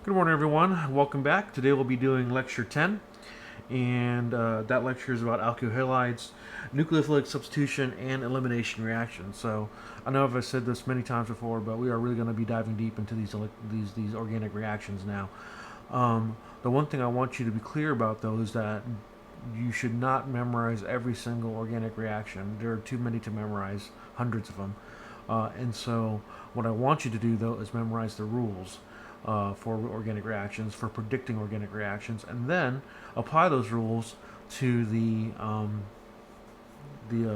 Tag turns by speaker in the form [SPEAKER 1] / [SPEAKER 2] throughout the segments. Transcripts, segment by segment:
[SPEAKER 1] Good morning, everyone. Welcome back. Today we'll be doing lecture 10, and that lecture is about alkyl halides, nucleophilic substitution, and elimination reactions. So I know I've said this many times before, but we are really going to be diving deep into these organic reactions now. The one thing I want you to be clear about, though, is that you should not memorize every single organic reaction. There are too many to memorize, hundreds of them. And so what I want you to do, though, is memorize the rules for organic reactions, for predicting organic reactions, and then apply those rules to the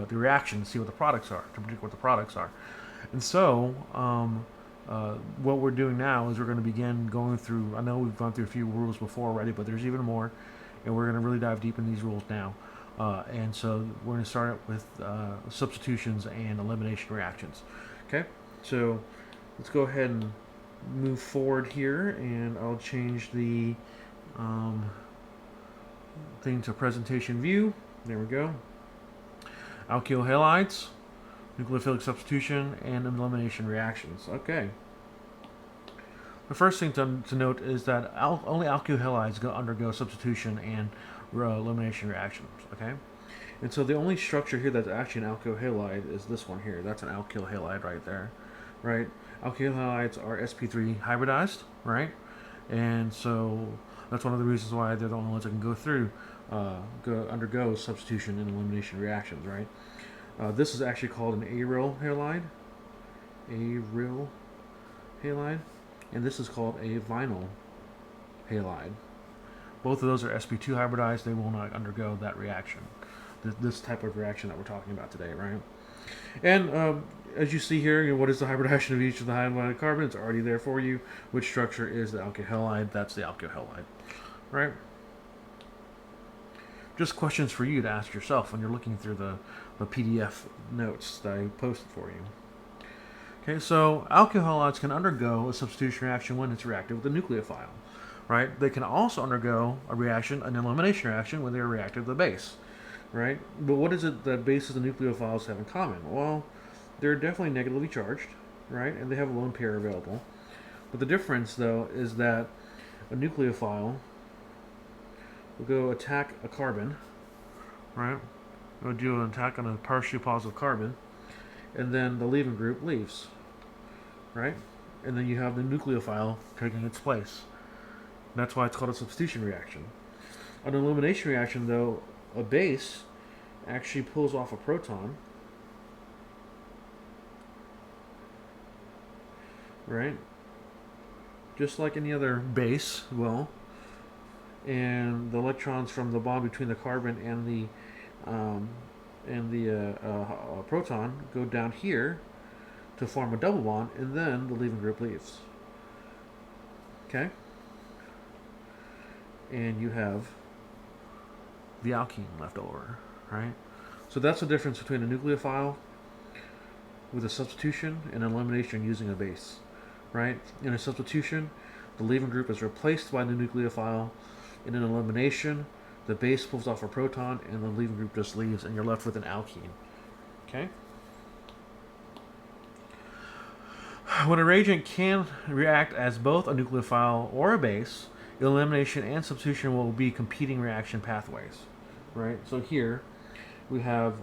[SPEAKER 1] reactions, see what the products are, to predict what the products are. And so what we're doing now is we're going to begin going through, I know we've gone through a few rules before already, but there's even more, and we're going to really dive deep in these rules now. And so we're going to start with substitutions and elimination reactions. Okay, so let's go ahead and move forward here, and I'll change the thing to presentation view. There we go. Alkyl halides, nucleophilic substitution, and elimination reactions. Okay. The first thing to note is that only alkyl halides undergo substitution and elimination reactions. Okay. And so the only structure here that's actually an alkyl halide is this one here. That's an alkyl halide right there, right? Alkyl halides are sp3 hybridized, right? And so that's one of the reasons why they're the only ones that can go through, undergo substitution and elimination reactions, right? This is actually called an aryl halide, and this is called a vinyl halide. Both of those are sp2 hybridized. They will not undergo that reaction, this type of reaction that we're talking about today, right? And as you see here, what is the hybridization of each of the hydrolyzed carbons? It's already there for you. Which structure is the alkyl halide? That's the alkyl halide, right? Just questions for you to ask yourself when you're looking through the PDF notes that I posted for you. Okay, so alkyl halides can undergo a substitution reaction when it's reactive with a nucleophile, right? They can also undergo a reaction, an elimination reaction, when they're reactive with a base, right? But what is it that bases and nucleophiles have in common? Well, they're definitely negatively charged, right? And they have a lone pair available. But the difference, though, is that a nucleophile will go attack a carbon, right? It'll do an attack on a partially positive carbon, and then the leaving group leaves, right? And then you have the nucleophile taking its place. And that's why it's called a substitution reaction. An elimination reaction, though, a base actually pulls off a proton, right? Just like any other base will, and the electrons from the bond between the carbon and the proton go down here to form a double bond, and then the leaving group leaves. Okay, and you have the alkene left over, right? So that's the difference between a nucleophile with a substitution and an elimination using a base, right? In a substitution, the leaving group is replaced by the nucleophile. In an elimination, the base pulls off a proton and the leaving group just leaves, and you're left with an alkene. Okay? When a reagent can react as both a nucleophile or a base, elimination and substitution will be competing reaction pathways, right? So here we have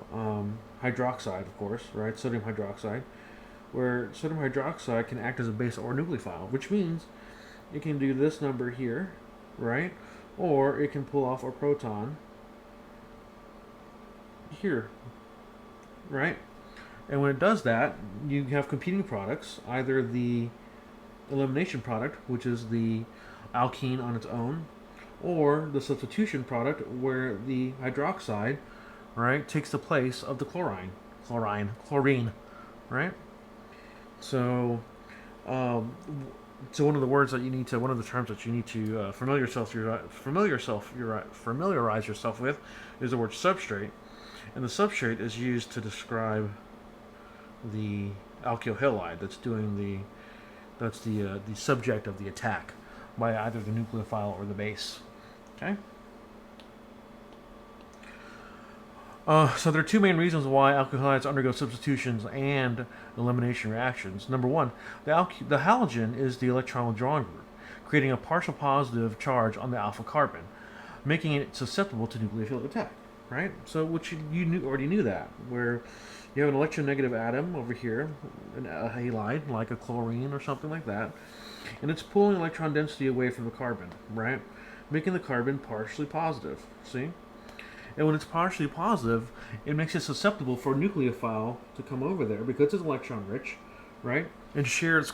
[SPEAKER 1] hydroxide, of course, right? Sodium hydroxide, where sodium hydroxide can act as a base or nucleophile, which means it can do this number here, right? Or it can pull off a proton here, right? And when it does that, you have competing products, either the elimination product, which is the alkene on its own, or the substitution product where the hydroxide, right, takes the place of the chlorine, right? So one of the words that you need to, one of the terms that you need to familiarize yourself with is the word substrate, and the substrate is used to describe the alkyl halide that's the subject of the attack by either the nucleophile or the base. Okay. So there are two main reasons why alkyl halides undergo substitutions and elimination reactions. Number one, the halogen is the electron withdrawing group. creating a partial positive charge on the alpha carbon, making it susceptible to nucleophilic attack. Right? So, which already knew that, where you have an electronegative atom over here, a halide, like a chlorine or something like that, and it's pulling electron density away from the carbon, right? Making the carbon partially positive. See? And when it's partially positive, it makes it susceptible for a nucleophile to come over there because it's electron rich, right? And share its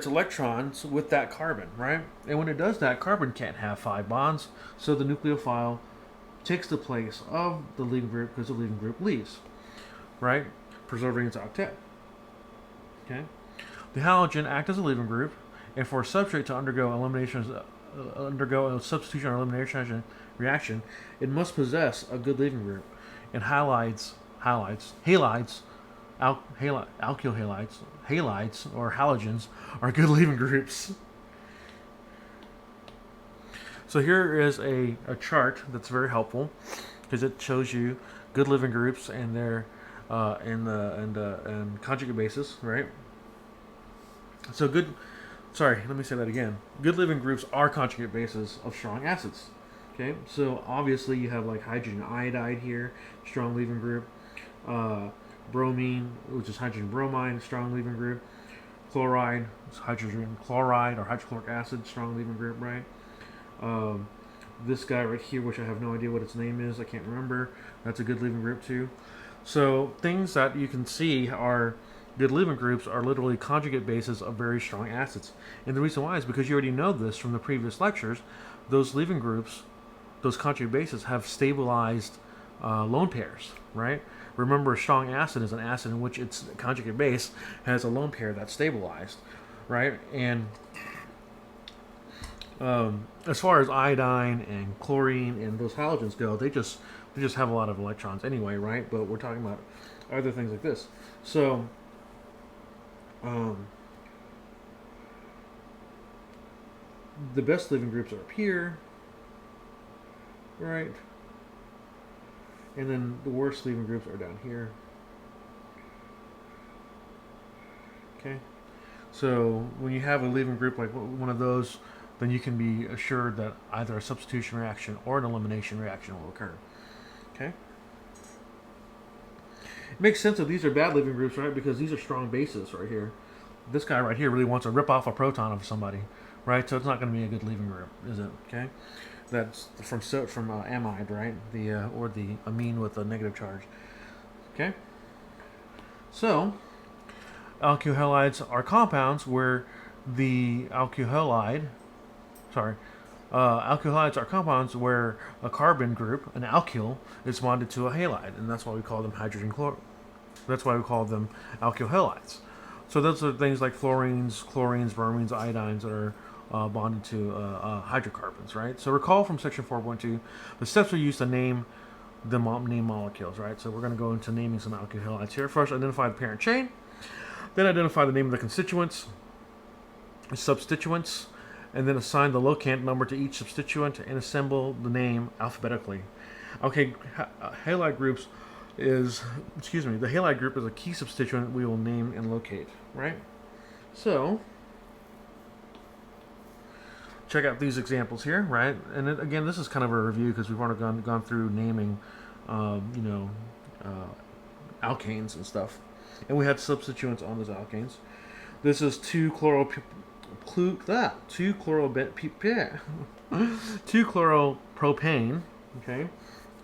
[SPEAKER 1] electrons with that carbon, right? And when it does that, carbon can't have 5 bonds, so the nucleophile takes the place of the leaving group because the leaving group leaves, right? Preserving its octet. Okay? The halogen acts as a leaving group, and for a substrate to undergo a substitution or elimination reaction, it must possess a good leaving group. And alkyl halides, or halogens, are good leaving groups. So here is a chart that's very helpful because it shows you good leaving groups and their and conjugate bases, right? So let me say that again. Good leaving groups are conjugate bases of strong acids. Okay, so obviously you have like hydrogen iodide here, strong leaving group. Bromine, which is hydrogen bromide, strong leaving group. Chloride, hydrogen chloride or hydrochloric acid, strong leaving group, right? This guy right here, which I have no idea what its name is, I can't remember. That's a good leaving group too. So things that you can see are good leaving groups are literally conjugate bases of very strong acids. And the reason why is because you already know this from the previous lectures. Those leaving groups, those conjugate bases, have stabilized lone pairs, right? Remember, a strong acid is an acid in which its conjugate base has a lone pair that's stabilized, right? And as far as iodine and chlorine and those halogens go, they just have a lot of electrons anyway, right? But we're talking about other things like this. So the best leaving groups are up here, right? And then the worst leaving groups are down here. Okay, so when you have a leaving group like one of those, then you can be assured that either a substitution reaction or an elimination reaction will occur. Okay? It makes sense that these are bad leaving groups, right? Because these are strong bases right here. This guy right here really wants to rip off a proton of somebody, right? So it's not going to be a good leaving group, is it? Okay? That's from amide, right? Or the amine with a negative charge. Okay? So, alkyl halides are compounds where the alkyl halides are compounds where a carbon group, an alkyl, is bonded to a halide, and that's why we call them That's why we call them alkyl halides. So those are things like fluorines, chlorines, bromines, iodines that are bonded to hydrocarbons, right? So recall from section 4.2, the steps are used to name the name molecules, right? So we're going to go into naming some alkyl halides here. First, identify the parent chain, then identify the name of the constituents, substituents, and then assign the locant number to each substituent and assemble the name alphabetically. Okay, halide groups the halide group is a key substituent we will name and locate, right? So, check out these examples here, right? And then, again, this is kind of a review because we've already gone through naming, alkanes and stuff. And we had substituents on those alkanes. This is 2-chloropropane, okay?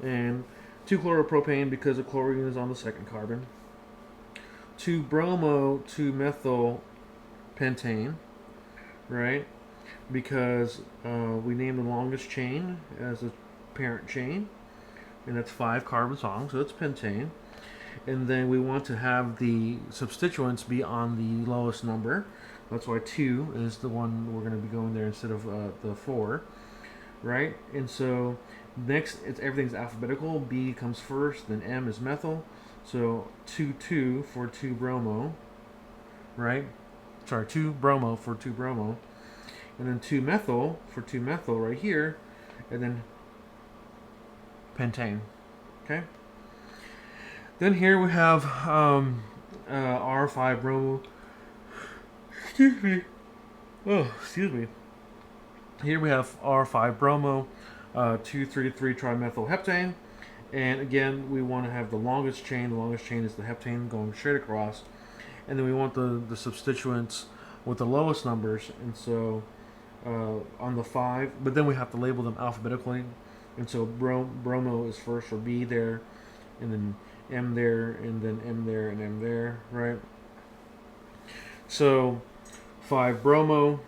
[SPEAKER 1] And 2-chloropropane because the chlorine is on the second carbon. 2-bromo-2-methyl pentane, right? Because we named the longest chain as a parent chain, and that's 5 carbons long, so it's pentane. And then we want to have the substituents be on the lowest number. That's why 2 is the one we're going to be going there instead of the 4, right? And so next, everything's alphabetical. B comes first, then M is methyl. So 2,2 for 2-bromo, right? Sorry, 2-bromo for 2-bromo. And then 2-methyl for 2-methyl right here. And then pentane, okay? Then here we have R5-bromo. Excuse me. Oh, excuse me. Here we have R5-bromo, 2,3,3-trimethylheptane. And again, we want to have the longest chain. The longest chain is the heptane going straight across. And then we want the substituents with the lowest numbers. And so on the 5, but then we have to label them alphabetically. And so bromo is first for B there, and then M there, and then M there, and M there, right? So 5-bromo,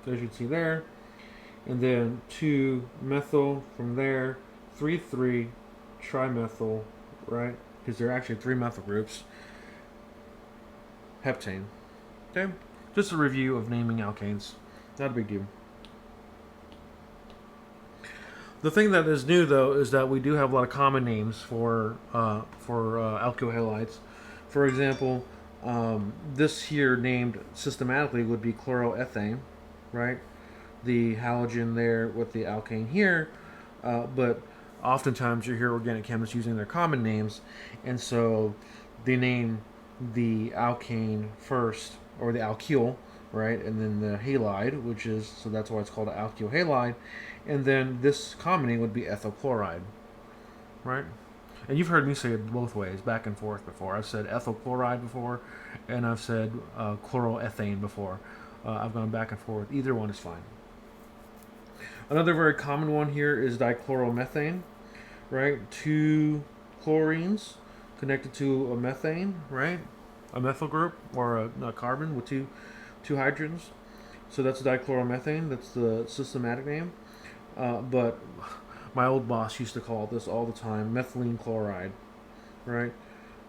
[SPEAKER 1] as you can see there, and then 2-methyl from there, 3,3-trimethyl, right? Because there are actually 3 methyl groups. Heptane. Okay? Just a review of naming alkanes. Not a big deal. The thing that is new, though, is that we do have a lot of common names for alkyl halides. For example, this here named systematically would be chloroethane, right? The halogen there with the alkane here, but oftentimes you hear organic chemists using their common names, and so they name the alkane first, or the alkyl, right, and then the halide, which is, so that's why it's called an alkyl halide, and then this common name would be ethyl chloride, right? And you've heard me say it both ways, back and forth before. I've said ethyl chloride before, and I've said chloroethane before. I've gone back and forth. Either one is fine. Another very common one here is dichloromethane, right? 2 chlorines connected to a methane, right? A methyl group, or a carbon with two hydrogens. So that's dichloromethane. That's the systematic name. But my old boss used to call this all the time methylene chloride, right?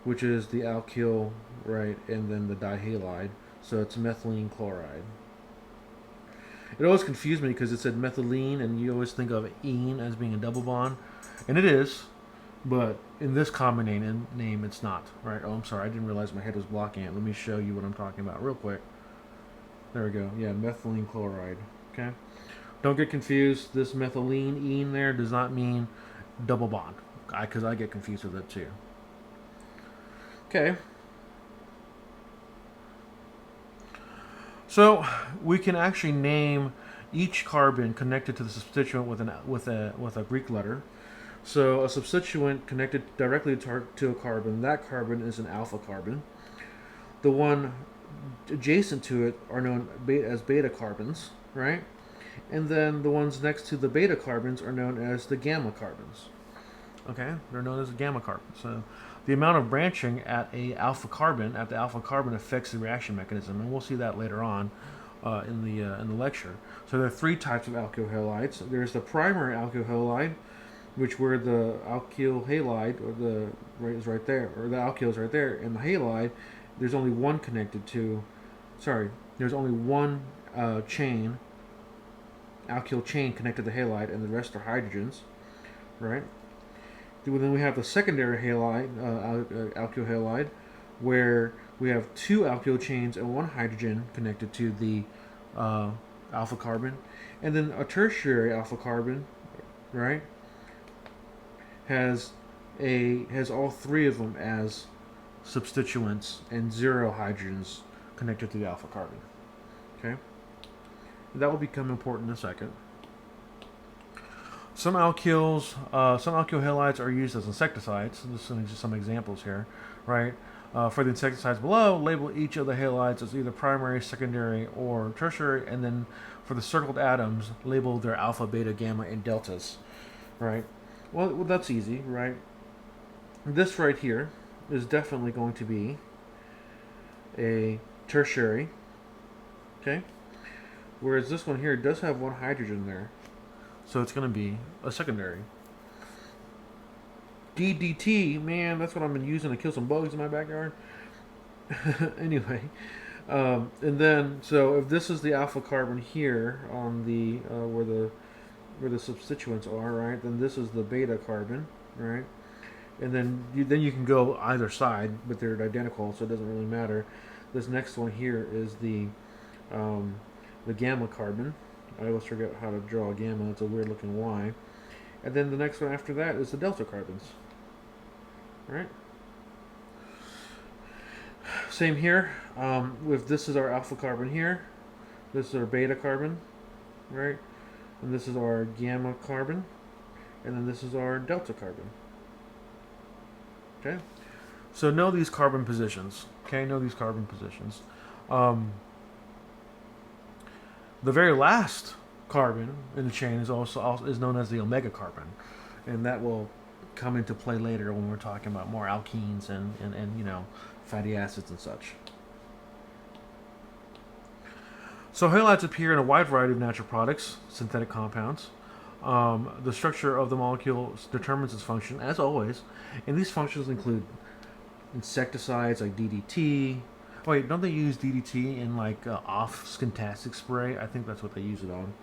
[SPEAKER 1] Which is the alkyl, right? And then the dihalide. So it's methylene chloride. It always confused me because it said methylene, and you always think of ene as being a double bond, and it is, but in this common name it's not, right? Oh, I'm sorry, I didn't realize my head was blocking it. Let me show you what I'm talking about real quick. There we go. Yeah, methylene chloride. Okay, don't get confused. This methylene ene there does not mean double bond, because I get confused with it too. Okay. So we can actually name each carbon connected to the substituent with a Greek letter. So a substituent connected directly to a carbon, that carbon is an alpha carbon. The one adjacent to it are known as beta carbons, right? And then the ones next to the beta carbons are known as the gamma carbons. Okay, they're known as the gamma carbons. So the amount of branching at the alpha carbon affects the reaction mechanism, and we'll see that later on in the lecture. So there are 3 types of alkyl halides. There's the primary alkyl halide, which where the alkyl halide is right there, or the alkyl is right there, and the halide, there's only one connected to. There's only one chain, alkyl chain connected to the halide, and the rest are hydrogens, right? Then we have the secondary halide, alkyl halide, where we have 2 alkyl chains and 1 hydrogen connected to the alpha carbon, and then a tertiary alpha carbon, right, has all 3 of them as substituents and 0 hydrogens connected to the alpha carbon. Okay, that will become important in a second. Some alkyl halides are used as insecticides. This is just some examples here, right? For the insecticides below, label each of the halides as either primary, secondary, or tertiary, and then for the circled atoms, label their alpha, beta, gamma, and deltas, right? Well, that's easy, right? This right here is definitely going to be a tertiary, okay? Whereas this one here does have 1 hydrogen there. So it's going to be a secondary. DDT, man, that's what I've been using to kill some bugs in my backyard. Anyway, and then so if this is the alpha carbon here on the where the substituents are, right? Then this is the beta carbon, right? And then you can go either side, but they're identical, so it doesn't really matter. This next one here is the gamma carbon. I always forget how to draw a gamma. It's a weird looking Y. And then the next one after that is the delta carbons. Right? Same here. With this is our alpha carbon here. This is our beta carbon, right? And this is our gamma carbon. And then this is our delta carbon. Okay? So know these carbon positions. Okay? Know these carbon positions. The very last carbon in the chain is also is known as the omega carbon. And that will come into play later when we're talking about more alkenes and you know, fatty acids and such. So halides appear in a wide variety of natural products, synthetic compounds. The structure of the molecule determines its function, as always, and these functions include insecticides like DDT. Oh, wait, don't they use DDT in like off skintastic spray? I think that's what they use it on.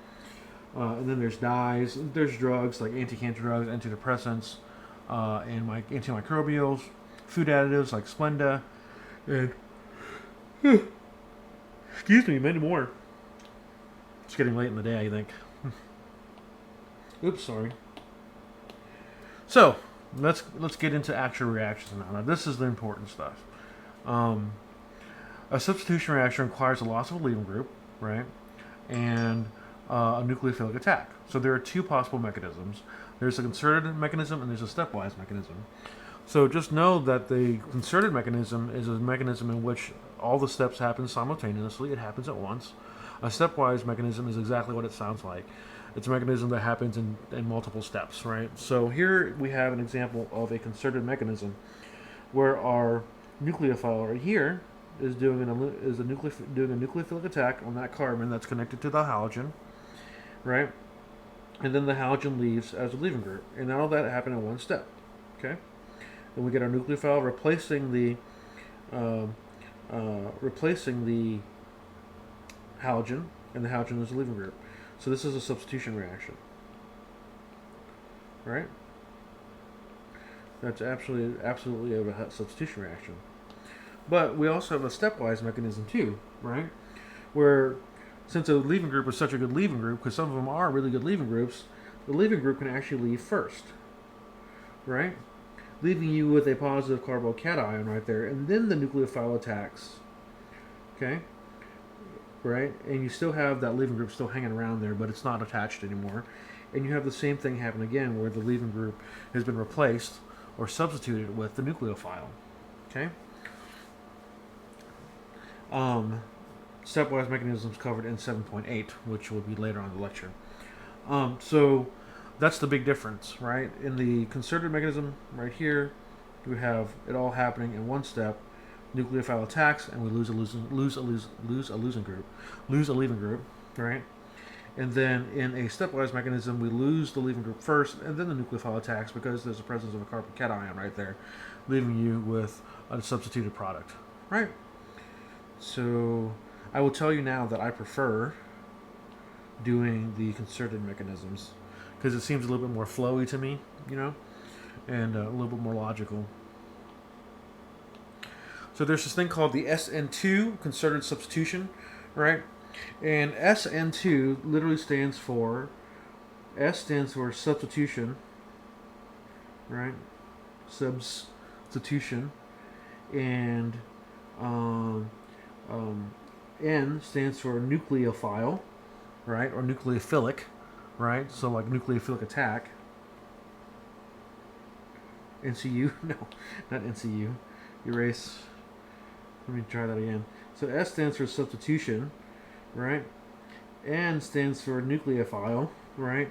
[SPEAKER 1] And then there's dyes. There's drugs like anti-cancer drugs, antidepressants, and antimicrobials, food additives like Splenda, and excuse me, many more. It's getting late in the day, I think. Oops, sorry. So let's get into actual reactions now. Now this is the important stuff. A substitution reaction requires a loss of a leaving group, right, and a nucleophilic attack. So there are two possible mechanisms. There's a concerted mechanism and there's a stepwise mechanism. So just know that the concerted mechanism is a mechanism in which all the steps happen simultaneously. It happens at once. A stepwise mechanism is exactly what it sounds like. It's a mechanism that happens in multiple steps, right? So here we have an example of a concerted mechanism where our nucleophile right here is doing doing a nucleophilic attack on that carbon that's connected to the halogen, right? And then the halogen leaves as a leaving group, and all that happened in one step. Okay, then we get our nucleophile replacing the halogen, and the halogen is a leaving group. So this is a substitution reaction, right? That's absolutely a substitution reaction. But we also have a stepwise mechanism too, right? Where since a leaving group is such a good leaving group, because some of them are really good leaving groups, the leaving group can actually leave first, right? Leaving you with a positive carbocation right there, and then the nucleophile attacks, okay? Right? And you still have that leaving group still hanging around there, but it's not attached anymore. And you have the same thing happen again, where the leaving group has been replaced or substituted with the nucleophile, okay? Stepwise mechanisms covered in 7.8, which will be later on in the lecture. So that's the big difference, right? In the concerted mechanism right here, we have it all happening in one step. Nucleophile attacks, and we lose a leaving group, right? And then in a stepwise mechanism, we lose the leaving group first, and then the nucleophile attacks because there's the presence of a carbon cation right there, leaving you with a substituted product, right? So I will tell you now that I prefer doing the concerted mechanisms because it seems a little bit more flowy to me, you know, and a little bit more logical. So there's this thing called the SN2, concerted substitution, right? And SN2 literally stands for, S stands for substitution, right? Substitution. And N stands for nucleophile, right? Or nucleophilic, right? So like nucleophilic attack. NCU? No, not NCU. Erase. Let me try that again. So S stands for substitution, right? N stands for nucleophile, right?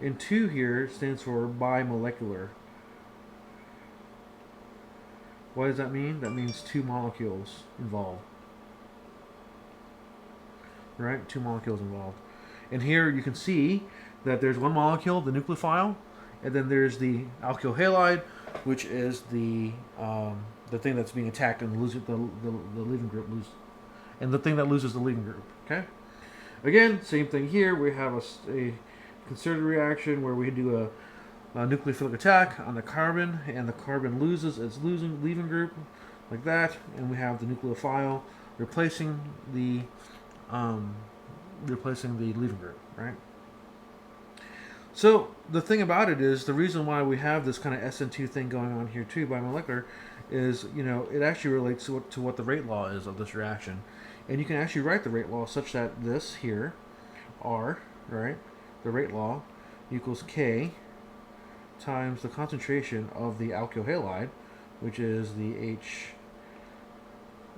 [SPEAKER 1] And 2 here stands for bimolecular. What does that mean? That means 2 molecules involved. Right? 2 molecules involved. And here you can see that there's one molecule, the nucleophile, and then there's the alkyl halide, which is the thing that's being attacked and loses the leaving group and the thing that loses the leaving group. Okay. Again, same thing here. We have a concerted reaction where we do a nucleophilic attack on the carbon, and the carbon loses its leaving group, like that, and we have the nucleophile replacing the leaving group, right? So the thing about it is the reason why we have this kind of SN2 thing going on here too by molecular is, it actually relates to what the rate law is of this reaction. And you can actually write the rate law such that this here, R, right, the rate law equals K times the concentration of the alkyl halide, which is the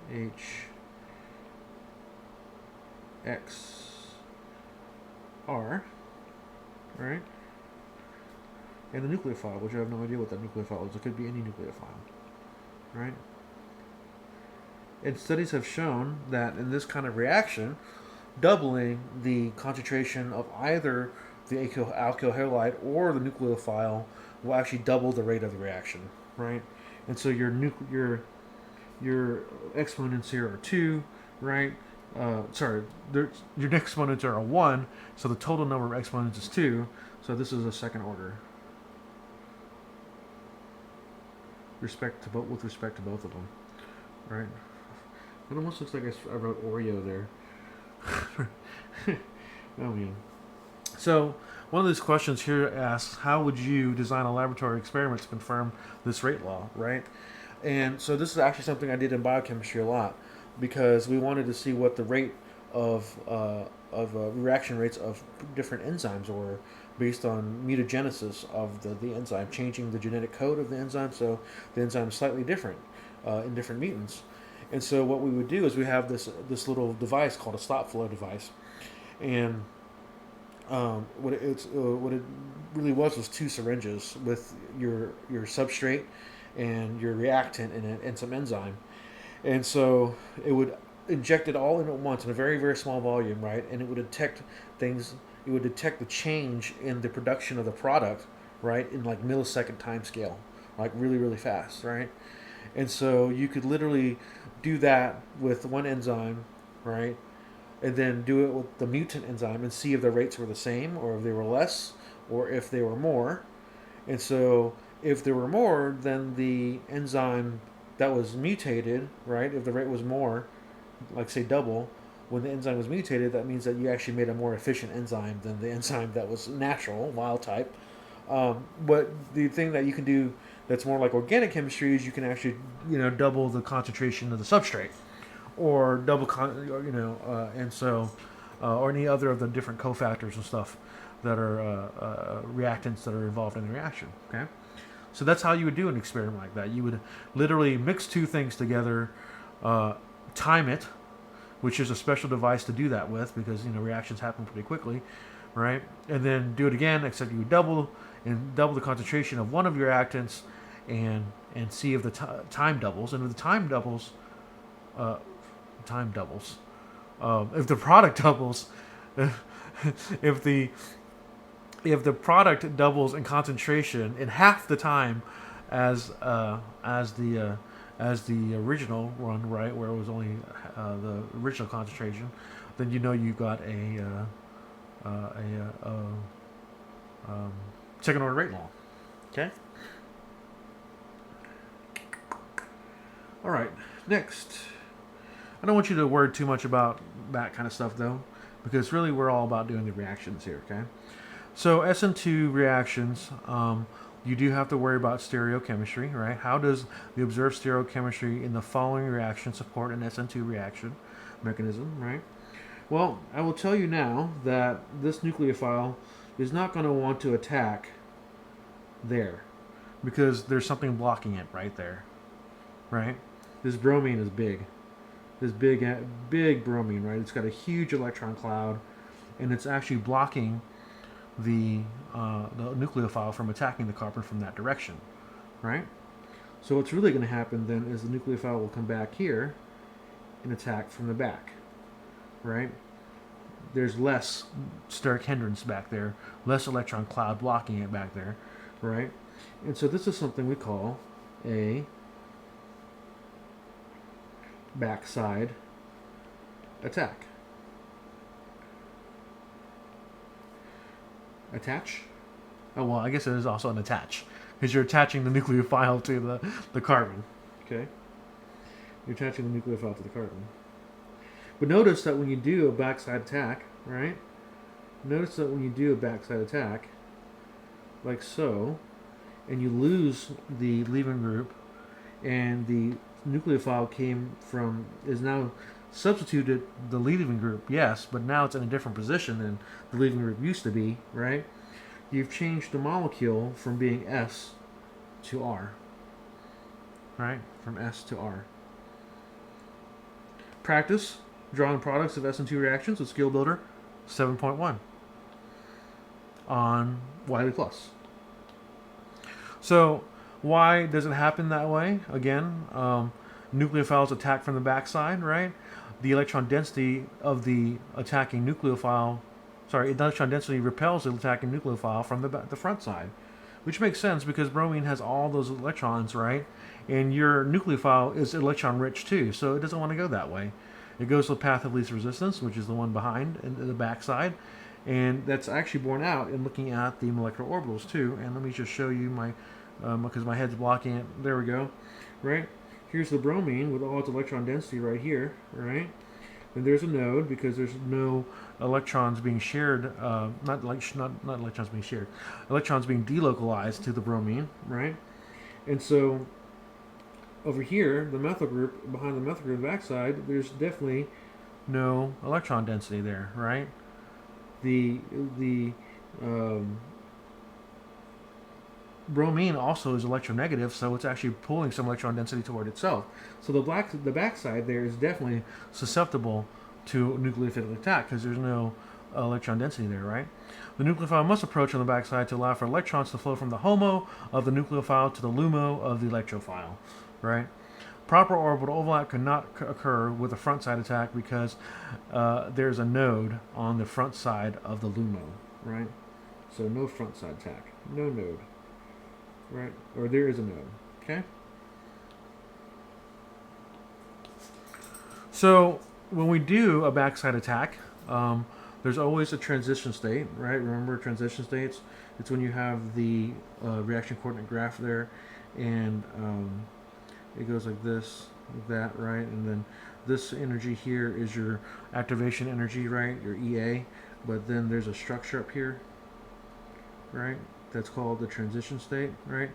[SPEAKER 1] HXR, right? And the nucleophile, which I have no idea what that nucleophile is. It could be any nucleophile, right? And studies have shown that in this kind of reaction, doubling the concentration of either the alkyl halide or the nucleophile will actually double the rate of the reaction, right? And so your exponents here are 2, right? Your exponents are a 1, so the total number of exponents is 2. So this is a second order. With respect to both of them, right? It almost looks like I wrote Oreo there. Oh man. So one of these questions here asks, how would you design a laboratory experiment to confirm this rate law, right? And so this is actually something I did in biochemistry a lot, because we wanted to see what the rate of reaction rates of different enzymes were based on mutagenesis of the enzyme, changing the genetic code of the enzyme, so the enzyme is slightly different in different mutants. And so what we would do is we have this little device called a stop flow device, and what it really was 2 syringes with your substrate and your reactant in it and some enzyme. And so it would inject it all in at once in a very, very small volume, right? And it would detect things. It would detect the change in the production of the product, right, in like millisecond time scale, like really, really fast, right? And so you could literally do that with one enzyme, right? And then do it with the mutant enzyme and see if the rates were the same or if they were less or if they were more. And so if there were more, then the enzyme that was mutated, right, if the rate was more, like say double, when the enzyme was mutated, that means that you actually made a more efficient enzyme than the enzyme that was natural, wild type. But the thing that you can do that's more like organic chemistry is you can actually, double the concentration of the substrate, or and so, or any other of the different cofactors and stuff that are reactants that are involved in the reaction. Okay, so that's how you would do an experiment like that. You would literally mix 2 things together, time it, which is a special device to do that with because reactions happen pretty quickly, right? And then do it again, except you would double the concentration of one of your reactants, and see if the time doubles. And if the time doubles, if the product doubles, if the product doubles in concentration in half the time as the original one, right, where it was only the original concentration, then you got a second order rate law. Okay. All right. Next, I don't want you to worry too much about that kind of stuff though, because really we're all about doing the reactions here. Okay. So SN2 reactions, you do have to worry about stereochemistry, right? How does the observed stereochemistry in the following reaction support an SN2 reaction mechanism, right? Well, I will tell you now that this nucleophile is not going to want to attack there because there's something blocking it right there, right? This bromine is big. This big bromine, right? It's got a huge electron cloud, and it's actually blocking the nucleophile from attacking the carbon from that direction, right? So what's really going to happen then is the nucleophile will come back here and attack from the back, right? There's less steric hindrance back there, less electron cloud blocking it back there, right? And so this is something we call a backside attack. Attach? Oh, well, I guess it is also an attach, because you're attaching the nucleophile to the carbon. Okay? You're attaching the nucleophile to the carbon. But notice that when you do a backside attack, right? Notice that when you do a backside attack, like so, and you lose the leaving group, and the nucleophile is now substituted the leaving group, yes, but now it's in a different position than the leaving group used to be, right? You've changed the molecule from being S to R, right? From S to R. Practice drawing products of SN2 reactions with Skill Builder 7.1 on Wiley Plus. So why does it happen that way? Again, nucleophiles attack from the backside, right? The electron density of the attacking nucleophile, electron density repels the attacking nucleophile from the front side, which makes sense because bromine has all those electrons, right? And your nucleophile is electron rich too, so it doesn't want to go that way. It goes to the path of least resistance, which is the one behind in the backside. And that's actually borne out in looking at the molecular orbitals too. And let me just show you my, because my head's blocking it. There we go. Right? Here's the bromine with all its electron density right here. Right? And there's a node because there's no electrons being shared. Not electrons being shared. Electrons being delocalized to the bromine. Right? And so over here, the methyl group, behind the methyl group backside, there's definitely no electron density there. Right? The bromine also is electronegative, so it's actually pulling some electron density toward itself. So the backside there is definitely susceptible to nucleophilic attack because there's no electron density there, right? The nucleophile must approach on the backside to allow for electrons to flow from the HOMO of the nucleophile to the LUMO of the electrophile, right? Proper orbital overlap cannot occur with a front side attack because there's a node on the front side of the LUMO, right? So no front side attack, no node, right? Or there is a node, okay? So when we do a backside attack, there's always a transition state, right? Remember transition states? It's when you have the reaction coordinate graph there, and it goes like this, like that, right? And then this energy here is your activation energy, right? Your EA. But then there's a structure up here, right? That's called the transition state, right?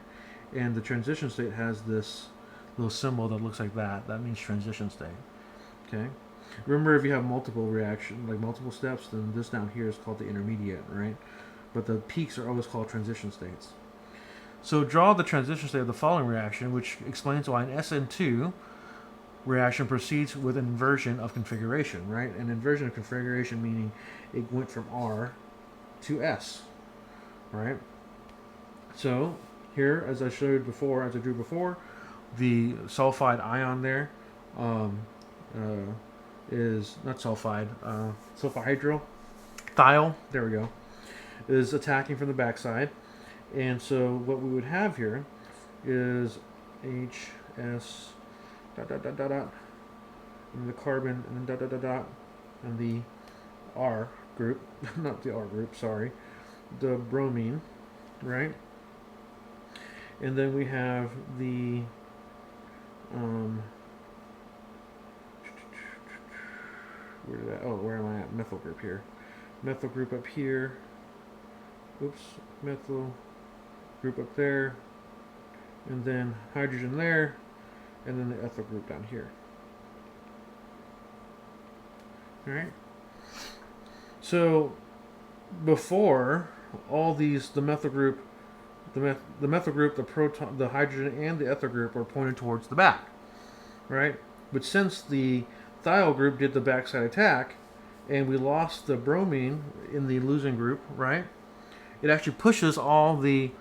[SPEAKER 1] And the transition state has this little symbol that looks like that. That means transition state, okay? Remember, if you have multiple reaction, like multiple steps, then this down here is called the intermediate, right? But the peaks are always called transition states. So draw the transition state of the following reaction, which explains why an SN2 reaction proceeds with inversion of configuration, right? An inversion of configuration meaning it went from R to S, right? So here, as I showed before, as I drew before, the sulfide ion there is not sulfide, sulfhydryl thiol, there we go, is attacking from the backside. And so what we would have here is HS dot dot dot dot dot, and the carbon, and then dot dot dot dot, and the R group, not the R group, sorry, the bromine, right? And then we have the where am I at? Methyl group here. Methyl group up here. Oops, methyl group up there, and then hydrogen there, and then the ethyl group down here. All right. So before all these, the methyl group, the methyl group, the proton, the hydrogen, and the ethyl group are pointed towards the back, right? But since the thiol group did the backside attack, and we lost the bromine in the losing group, right? It actually pushes all the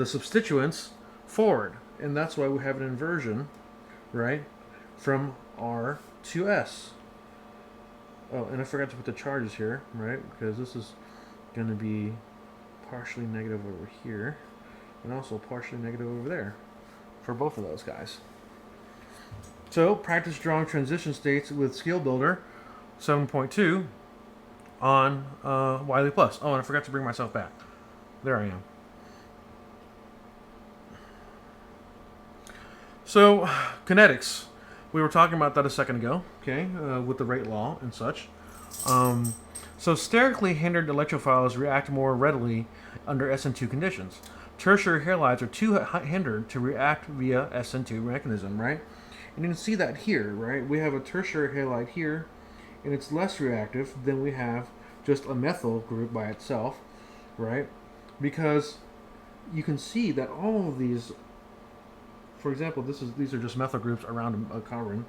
[SPEAKER 1] substituents forward, and that's why we have an inversion, right, from R to S. Oh, and I forgot to put the charges here, right, because this is going to be partially negative over here, and also partially negative over there for both of those guys. So practice drawing transition states with Skill Builder 7.2 on Wiley Plus. Oh, and I forgot to bring myself back. There I am. So, kinetics. We were talking about that a second ago, okay, with the rate law and such. So sterically hindered electrophiles react more readily under SN2 conditions. Tertiary halides are too hindered to react via SN2 mechanism, right? And you can see that here, right? We have a tertiary halide here, and it's less reactive than we have just a methyl group by itself, right? Because you can see that all of these, for example, these are just methyl groups around a carbon.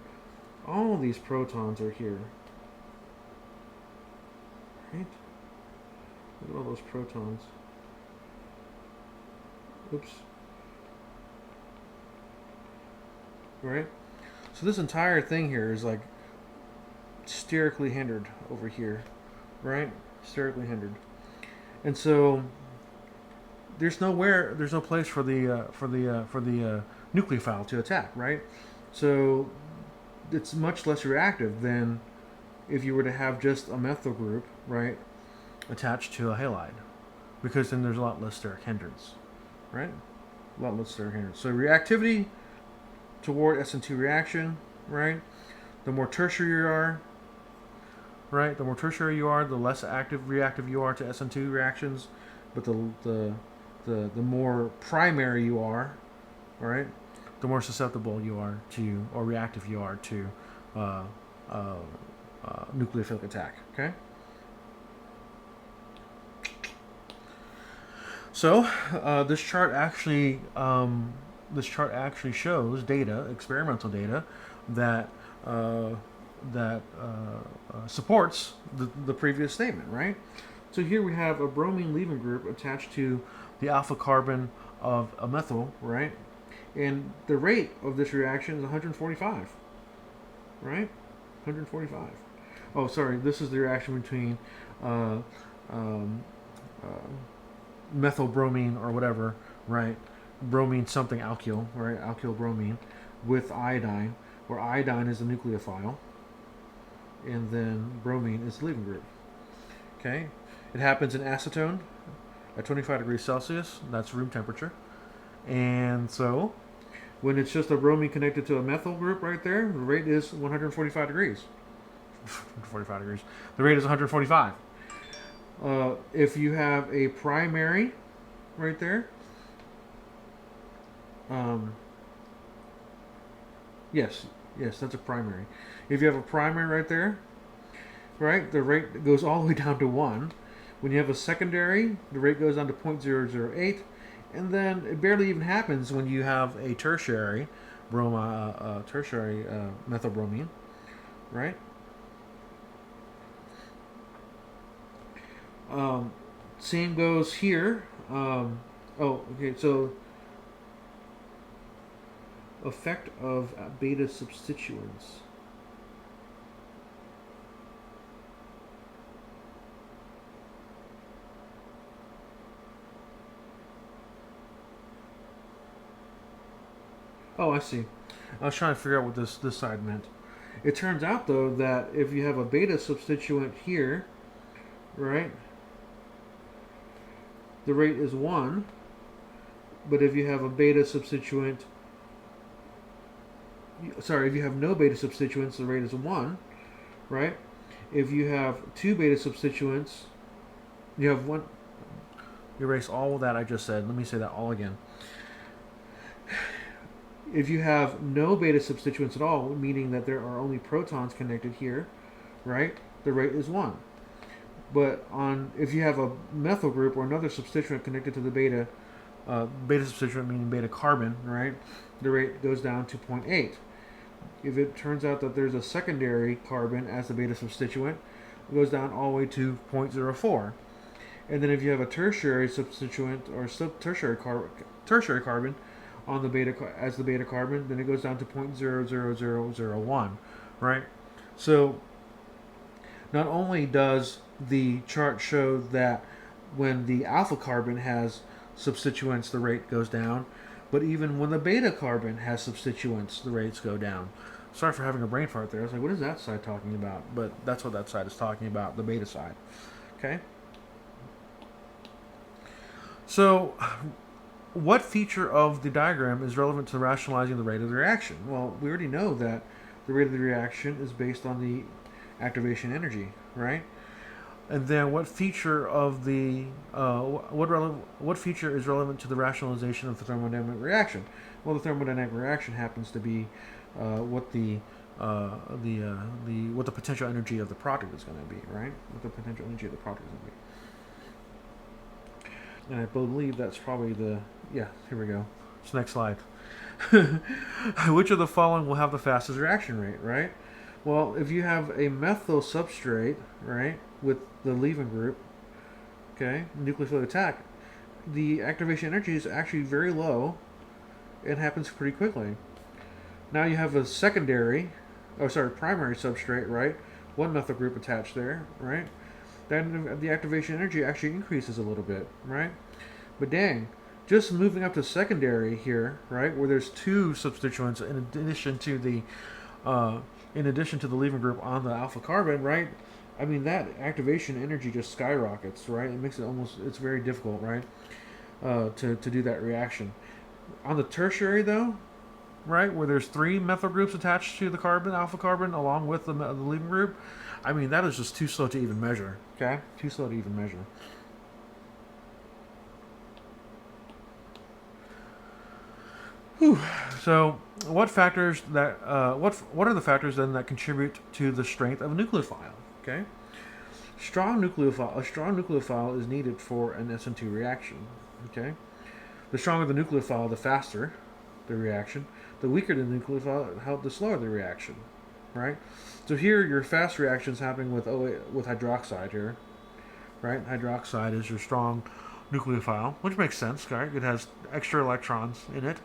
[SPEAKER 1] All of these protons are here, right? Look at all those protons. Oops. Right? So this entire thing here is like sterically hindered over here, right? Sterically hindered, and so there's no place for the nucleophile to attack, right? So it's much less reactive than if you were to have just a methyl group, right, attached to a halide, because then there's a lot less steric hindrance, right? A lot less steric hindrance. So reactivity toward SN2 reaction, right? The more tertiary you are, right? The more tertiary you are, the less reactive you are to SN2 reactions, but the more primary you are, right? The more susceptible you are to, or reactive you are to, nucleophilic attack. Okay. So this chart actually shows data, experimental data, that supports the previous statement, right? So here we have a bromine leaving group attached to the alpha carbon of a methyl, right? And the rate of this reaction is 145, right? 145. Oh, sorry, this is the reaction between methyl bromine or whatever, right? Bromine something alkyl, right? Alkyl bromine with iodine, where iodine is a nucleophile, and then bromine is the leaving group. Okay, it happens in acetone at 25 degrees Celsius. That's room temperature. And so, when it's just a bromine connected to a methyl group right there, the rate is 145 degrees. 145 degrees. The rate is 145. If you have a primary right there, yes, that's a primary. If you have a primary right there, right, the rate goes all the way down to 1. When you have a secondary, the rate goes down to 0.008, and then it barely even happens when you have a tertiary methylbromine, right? Same goes here. Okay, so effect of beta substituents. Oh, I see. I was trying to figure out what this side meant. It turns out, though, that if you have a beta substituent here, right, the rate is 1. But if you have a beta substituent, sorry, if you have no beta substituents, the rate is 1, right? If you have 2 beta substituents, you have 1. Erase all of that I just said. Let me say that all again. If you have no beta substituents at all, meaning that there are only protons connected here, right, the rate is 1. But if you have a methyl group or another substituent connected to the beta substituent, meaning beta carbon, right, the rate goes down to 0.8. If it turns out that there's a secondary carbon as the beta substituent, it goes down all the way to 0.04. And then if you have a tertiary substituent or tertiary carbon on the beta as the beta carbon, then it goes down to 0.00001, right? So not only does the chart show that when the alpha carbon has substituents, the rate goes down, but even when the beta carbon has substituents, the rates go down. Sorry for having a brain fart there. I was like, what is that side talking about? But that's what that side is talking about, the beta side. Okay? So, what feature of the diagram is relevant to rationalizing the rate of the reaction? Well, we already know that the rate of the reaction is based on the activation energy, right? And then what feature of the what feature is relevant to the rationalization of the thermodynamic reaction? Well, the thermodynamic reaction happens to be what what the potential energy of the product is going to be, right? What the potential energy of the product is going to be. And I believe that's probably yeah, here we go. It's next slide. Which of the following will have the fastest reaction rate, right? Well, if you have a methyl substrate, right, with the leaving group, okay, nucleophilic attack, the activation energy is actually very low. It happens pretty quickly. Now you have a primary substrate, right? One methyl group attached there, right? Then the activation energy actually increases a little bit, right? But dang, just moving up to secondary here, right, where there's two substituents in addition to the leaving group on the alpha carbon, right? I mean, that activation energy just skyrockets, right? It makes it it's very difficult, right, to do that reaction. On the tertiary, though, right, where there's three methyl groups attached to the alpha carbon, along with the leaving group, I mean, that is just too slow to even measure, okay? Too slow to even measure. Whew. So, what factors what are the factors then that contribute to the strength of a nucleophile? Okay, a strong nucleophile is needed for an SN2 reaction. Okay, the stronger the nucleophile, the faster the reaction. The weaker the nucleophile, the slower the reaction. Right. So here, your fast reaction is happening with hydroxide here. Right, hydroxide is your strong nucleophile, which makes sense. Right, it has extra electrons in it.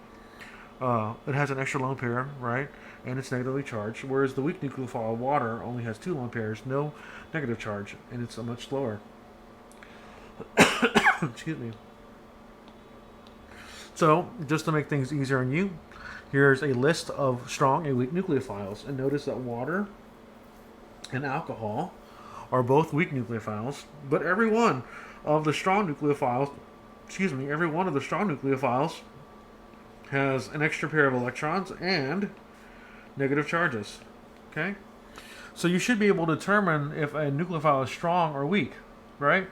[SPEAKER 1] It has an extra lone pair, right, and it's negatively charged, whereas the weak nucleophile water only has 2 lone pairs, no negative charge, and it's much slower. Excuse me. So, just to make things easier on you, here's a list of strong and weak nucleophiles, and notice that water and alcohol are both weak nucleophiles, but every one of the strong nucleophiles has an extra pair of electrons and negative charges. Okay? So you should be able to determine if a nucleophile is strong or weak, right?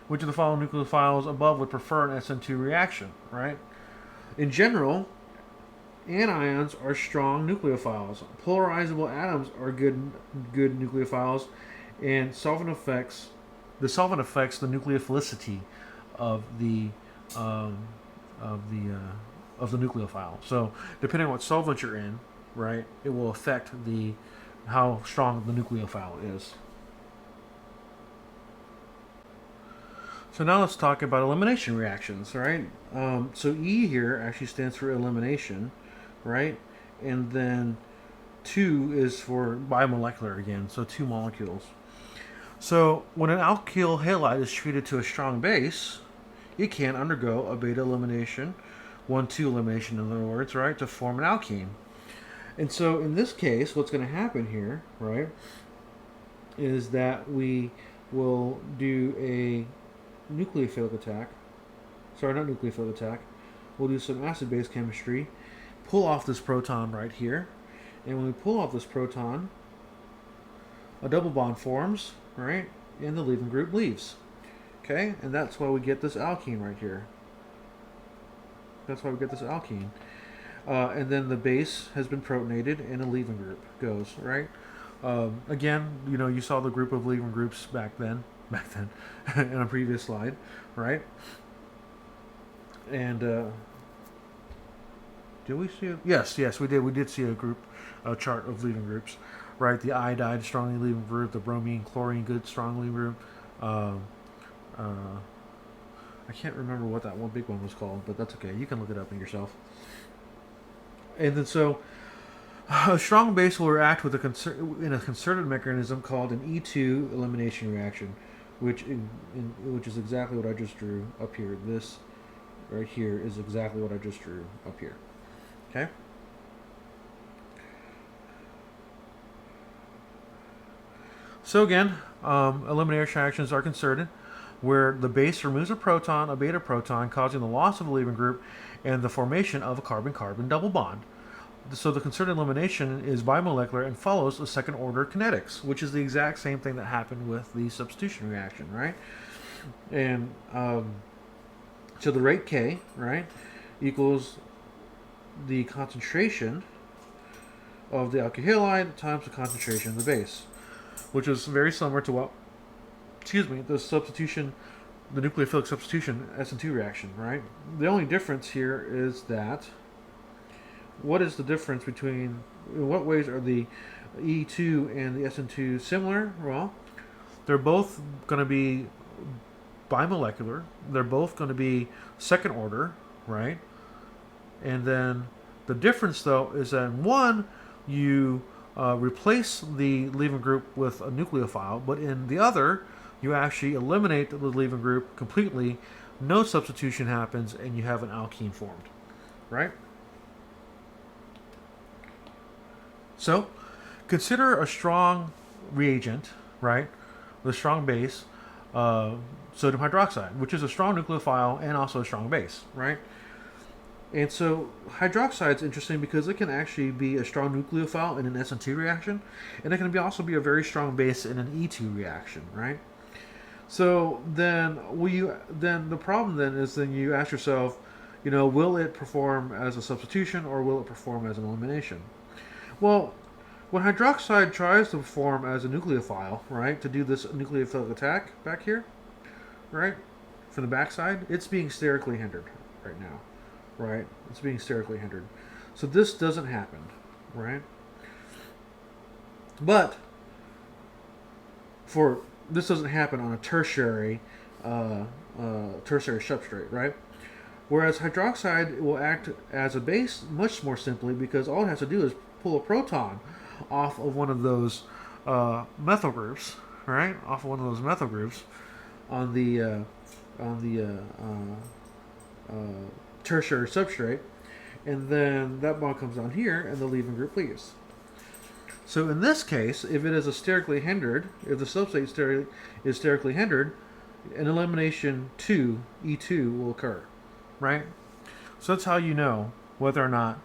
[SPEAKER 1] Which of the following nucleophiles above would prefer an SN2 reaction, right? In general, anions are strong nucleophiles. Polarizable atoms are good nucleophiles, and the solvent affects the nucleophilicity of the nucleophile. So depending on what solvent you're in, right, it will affect how strong the nucleophile is. So now let's talk about elimination reactions, right? So E here actually stands for elimination, right? And then 2 is for bimolecular again, so 2 molecules. So when an alkyl halide is treated to a strong base, it can undergo a beta elimination, 1,2 elimination in other words, right, to form an alkene. And so in this case, what's going to happen here, right, is that we will do a nucleophilic attack. Sorry, not nucleophilic attack. We'll do some acid-base chemistry, pull off this proton right here, and when we pull off this proton, a double bond forms, right, and the leaving group leaves. Okay, and that's why we get this alkene right here. That's why we get this alkene. And then the base has been protonated and a leaving group goes, right? Again, you saw the group of leaving groups back then in a previous slide, right? And did we see it? Yes, we did. We did see a chart of leaving groups, right? The iodide strongly leaving group, the bromine, chlorine, good strong leaving group. I can't remember what that one big one was called, but that's okay. You can look it up in yourself. And then so a strong base will react with in a concerted mechanism called an E2 elimination reaction, which is exactly what I just drew up here. This right here is exactly what I just drew up here. Okay? So again, elimination reactions are concerted, where the base removes a proton, a beta proton, causing the loss of the leaving group and the formation of a carbon-carbon double bond. so the concerted elimination is bimolecular and follows a second order kinetics, which is the exact same thing that happened with the substitution reaction, right? And so the rate K, right, equals the concentration of the alkyl halide times the concentration of the base, which is very similar to what, the substitution, the nucleophilic substitution SN2 reaction, right? The only difference here is that, what is the difference between, in what ways are the E2 and the SN2 similar? Well, they're both going to be bimolecular. They're both going to be second order, right? And then the difference, though, is that in one, you replace the leaving group with a nucleophile, but in the other, you actually eliminate the leaving group completely. No substitution happens, and you have an alkene formed, right? So, consider a strong reagent, right? The strong base, sodium hydroxide, which is a strong nucleophile and also a strong base, right? And so hydroxide is interesting because it can actually be a strong nucleophile in an SN2 reaction, and it can also be a very strong base in an E2 reaction, right? So then the problem then is you ask yourself, will it perform as a substitution or will it perform as an elimination? Well, when hydroxide tries to perform as a nucleophile, right, to do this nucleophilic attack back here, right, from the backside, it's being sterically hindered right now, right? It's being sterically hindered. So this doesn't happen, right? But this doesn't happen on a tertiary substrate, right? Whereas hydroxide will act as a base much more simply because all it has to do is pull a proton off of one of those methyl groups, right? Off of one of those methyl groups on the tertiary substrate, and then that bond comes down here, and the leaving group leaves. So in this case, if it is if the substrate is sterically hindered, an elimination to E2 will occur, right? So that's how you know whether or not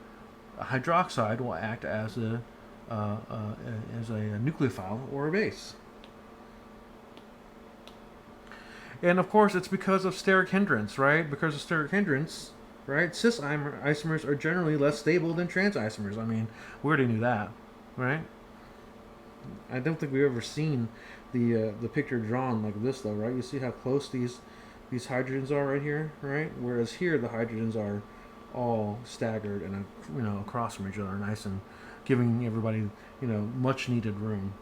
[SPEAKER 1] a hydroxide will act as a nucleophile or a base. And of course, it's because of steric hindrance, right? Because of steric hindrance, right? Cis isomers are generally less stable than trans isomers. I mean, we already knew that, right? I don't think we've ever seen the picture drawn like this, though, right? You see how close these hydrogens are right here, right? Whereas here, the hydrogens are all staggered and across from each other, nice and giving everybody much needed room.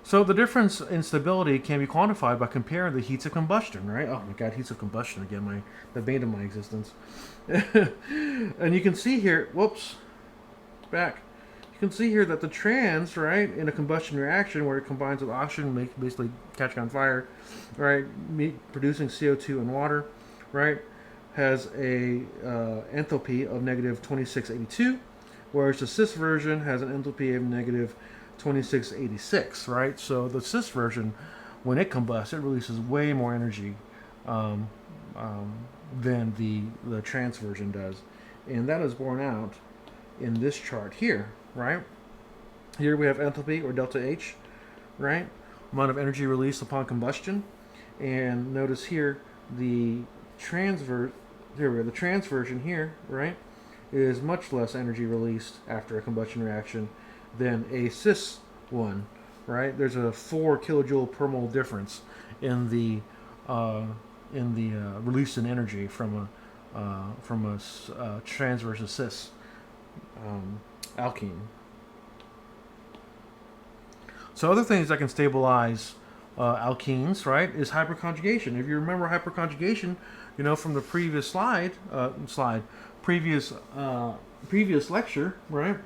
[SPEAKER 1] So the difference in stability can be quantified by comparing the heats of combustion, right? Oh my God, heats of combustion again, the bane of my existence. And you can see here, back. You can see here that the trans, right, in a combustion reaction where it combines with oxygen, basically catching on fire, right, producing CO2 and water, right, has a enthalpy of negative 2682, whereas the cis version has an enthalpy of negative 2686, right? So the cis version, when it combusts, it releases way more energy than the trans version does. And that is borne out in this chart here, right? Here we have enthalpy, or delta H, right? Amount of energy released upon combustion. And notice here, the trans version here, right, is much less energy released after a combustion reaction than a cis one, right? There's a 4 kilojoule per mole difference in the release in energy from a trans versus cis alkene. So other things that can stabilize alkenes, right, is hyperconjugation. If you remember hyperconjugation, from the previous previous lecture, right?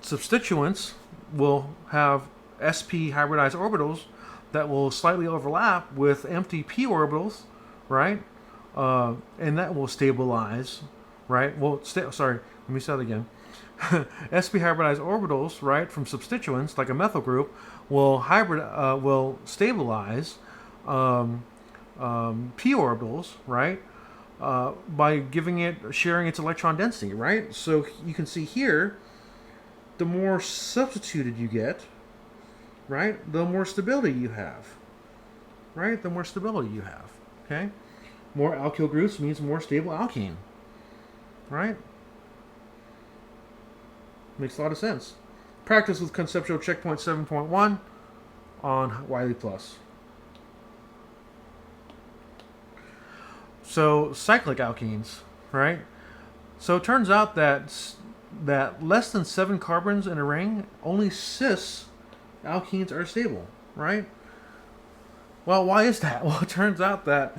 [SPEAKER 1] Substituents will have sp hybridized orbitals that will slightly overlap with empty p orbitals, right? And that will stabilize, right? Sorry, let me say that again. sp hybridized orbitals, right, from substituents like a methyl group will stabilize p orbitals, right, by sharing its electron density, right? So you can see here, the more substituted you get, right, the more stability you have, right? The more stability you have, okay? More alkyl groups means more stable alkene, right? Makes a lot of sense. Practice with conceptual checkpoint 7.1 on Wiley Plus. So cyclic alkenes, right? So it turns out that less than 7 carbons in a ring, only cis alkenes are stable, right? Well, why is that? Well, it turns out that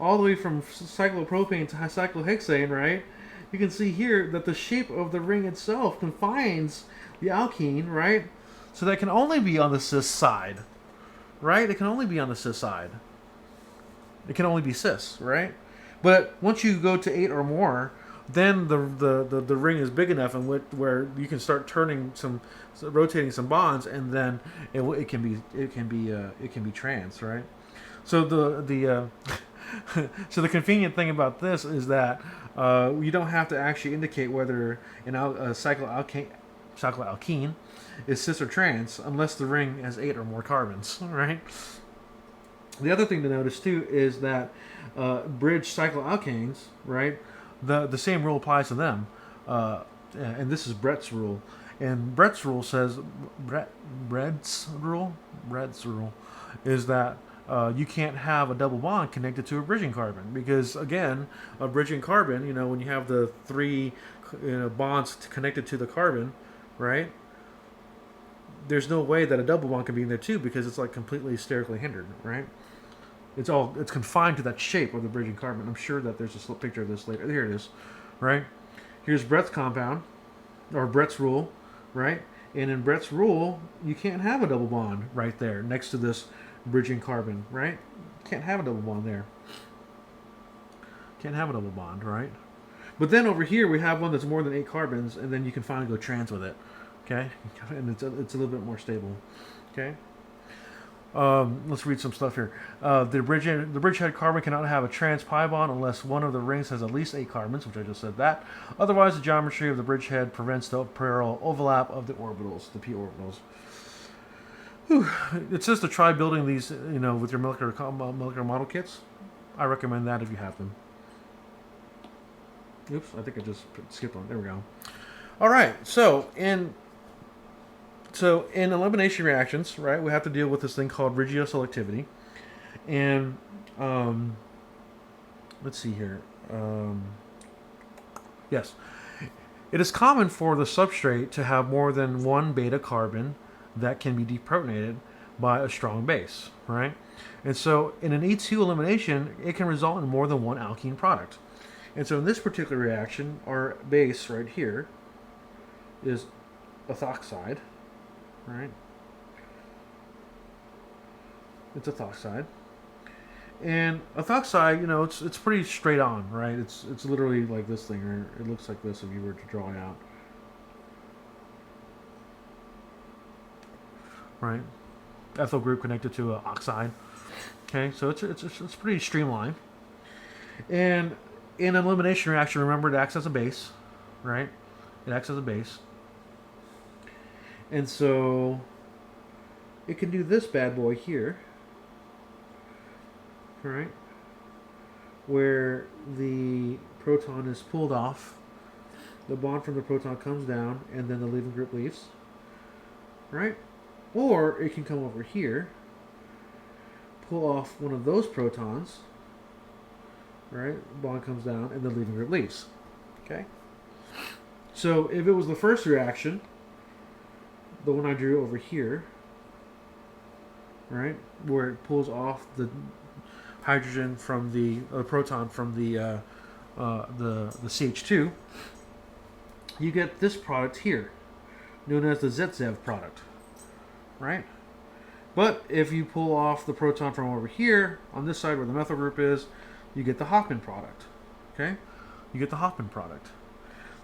[SPEAKER 1] all the way from cyclopropane to cyclohexane, right? You can see here that the shape of the ring itself confines the alkene, right? So that can only be on the cis side, right? It can only be on the cis side. It can only be cis, right? But once you go to 8 or more, then the ring is big enough and where you can start rotating some bonds, and then it can be trans, right? So the so the convenient thing about this is that you don't have to actually indicate whether a cycloalkene is cis or trans unless the ring has 8 or more carbons, right? The other thing to notice too is that bridge cycloalkanes, right? The same rule applies to them, and this is Brett's rule. And Brett's rule says Brett's rule is that you can't have a double bond connected to a bridging carbon, because again, a bridging carbon, when you have the 3 bonds connected to the carbon, right? There's no way that a double bond can be in there too, because it's like completely sterically hindered, right? It's confined to that shape of the bridging carbon. I'm sure that there's a picture of this later. Here it is, right? Here's Brett's compound, or Brett's rule, right? And in Brett's rule, you can't have a double bond right there next to this bridging carbon, right? Can't have a double bond there. Can't have a double bond, right? But then over here we have one that's more than 8 carbons, and then you can finally go trans with it, okay? And it's a little bit more stable, okay? Let's read some stuff here. The bridgehead carbon cannot have a trans pi bond unless one of the rings has at least 8 carbons, which I just said that. Otherwise, the geometry of the bridgehead prevents the parallel overlap of the orbitals, the p orbitals. Whew. It says to try building these, with your molecular model kits. I recommend that if you have them. Oops, I think I just skipped one. There we go. All right, so in elimination reactions, right, we have to deal with this thing called regioselectivity. And let's see here. Yes. It is common for the substrate to have more than one beta carbon that can be deprotonated by a strong base, right? And so in an E2 elimination, it can result in more than one alkene product. And so in this particular reaction, our base right here is ethoxide. Right, it's ethoxide, and ethoxide, it's pretty straight on, right? It's literally like this thing, or it looks like this if you were to draw it out, right? Ethyl group connected to an oxide. Okay, so it's pretty streamlined, and in an elimination reaction, remember, it acts as a base, right? It acts as a base. And so it can do this bad boy here, right? Where the proton is pulled off, the bond from the proton comes down, and then the leaving group leaves, right? Or it can come over here, pull off one of those protons, right? Bond comes down, and the leaving group leaves, okay? So if it was the first reaction, the one I drew over here, right, where it pulls off the hydrogen from the proton from the CH2, you get this product here, known as the ZZEV product, right? But if you pull off the proton from over here, on this side where the methyl group is, you get the Hoffman product, okay? You get the Hoffman product.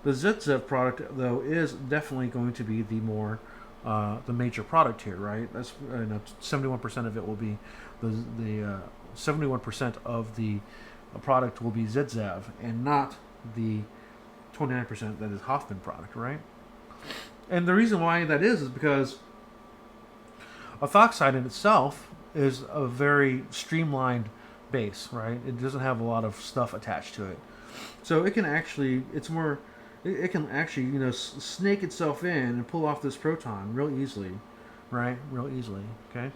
[SPEAKER 1] The ZZEV product, though, is definitely going to be the major product here, right? That's 71% of it will be the 71% of the product will be ZZEV and not the 29% that is Hoffman product, right? And the reason why that is because ethoxide in itself is a very streamlined base, right? It doesn't have a lot of stuff attached to it. So it can actually, it can actually, snake itself in and pull off this proton real easily, right? Real easily, okay?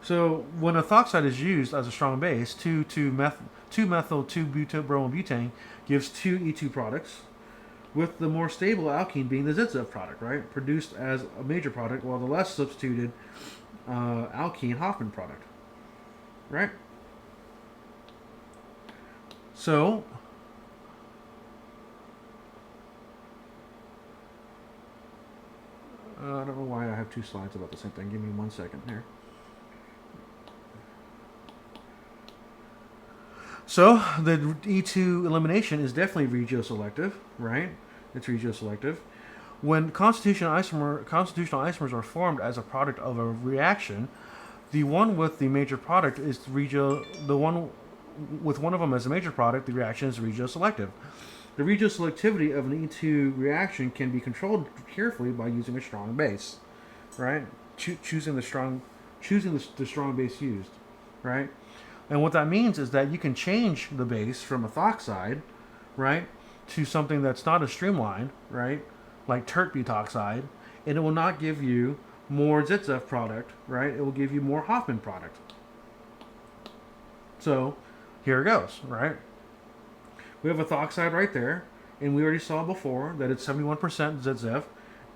[SPEAKER 1] So when ethoxide is used as a strong base, 2-methyl-2-butane gives 2 E2 products, with the more stable alkene being the ZZEV product, right? Produced as a major product, while the less substituted alkene Hoffman product, right? So I don't know why I have 2 slides about the same thing. Give me 1 second here. So the E2 elimination is definitely regioselective, right? It's regioselective. When constitutional isomers are formed as a product of a reaction, the one with the major product is the one with one of them as a major product, the reaction is regioselective. The regioselectivity of an E2 reaction can be controlled carefully by using a strong base, right? Choosing the strong base used, right? And what that means is that you can change the base from ethoxide, right, to something that's not as streamlined, right, like tert butoxide, and it will not give you more ZZEV product, right? It will give you more Hoffman product. So here it goes, right? We have ethoxide right there, and we already saw before that it's 71% ZZEV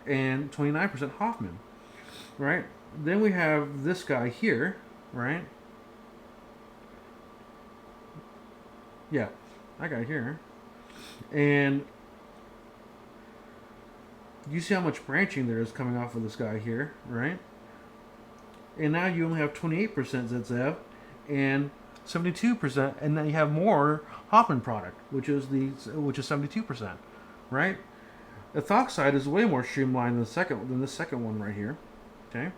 [SPEAKER 1] and 29% Hoffman, right? Then we have this guy here, right? Yeah, that guy here. And you see how much branching there is coming off of this guy here, right? And now you only have 28% ZZEV and 72%, and then you have more Hoffman product, which is 72%, right? Ethoxide is way more streamlined than the second one right here, okay?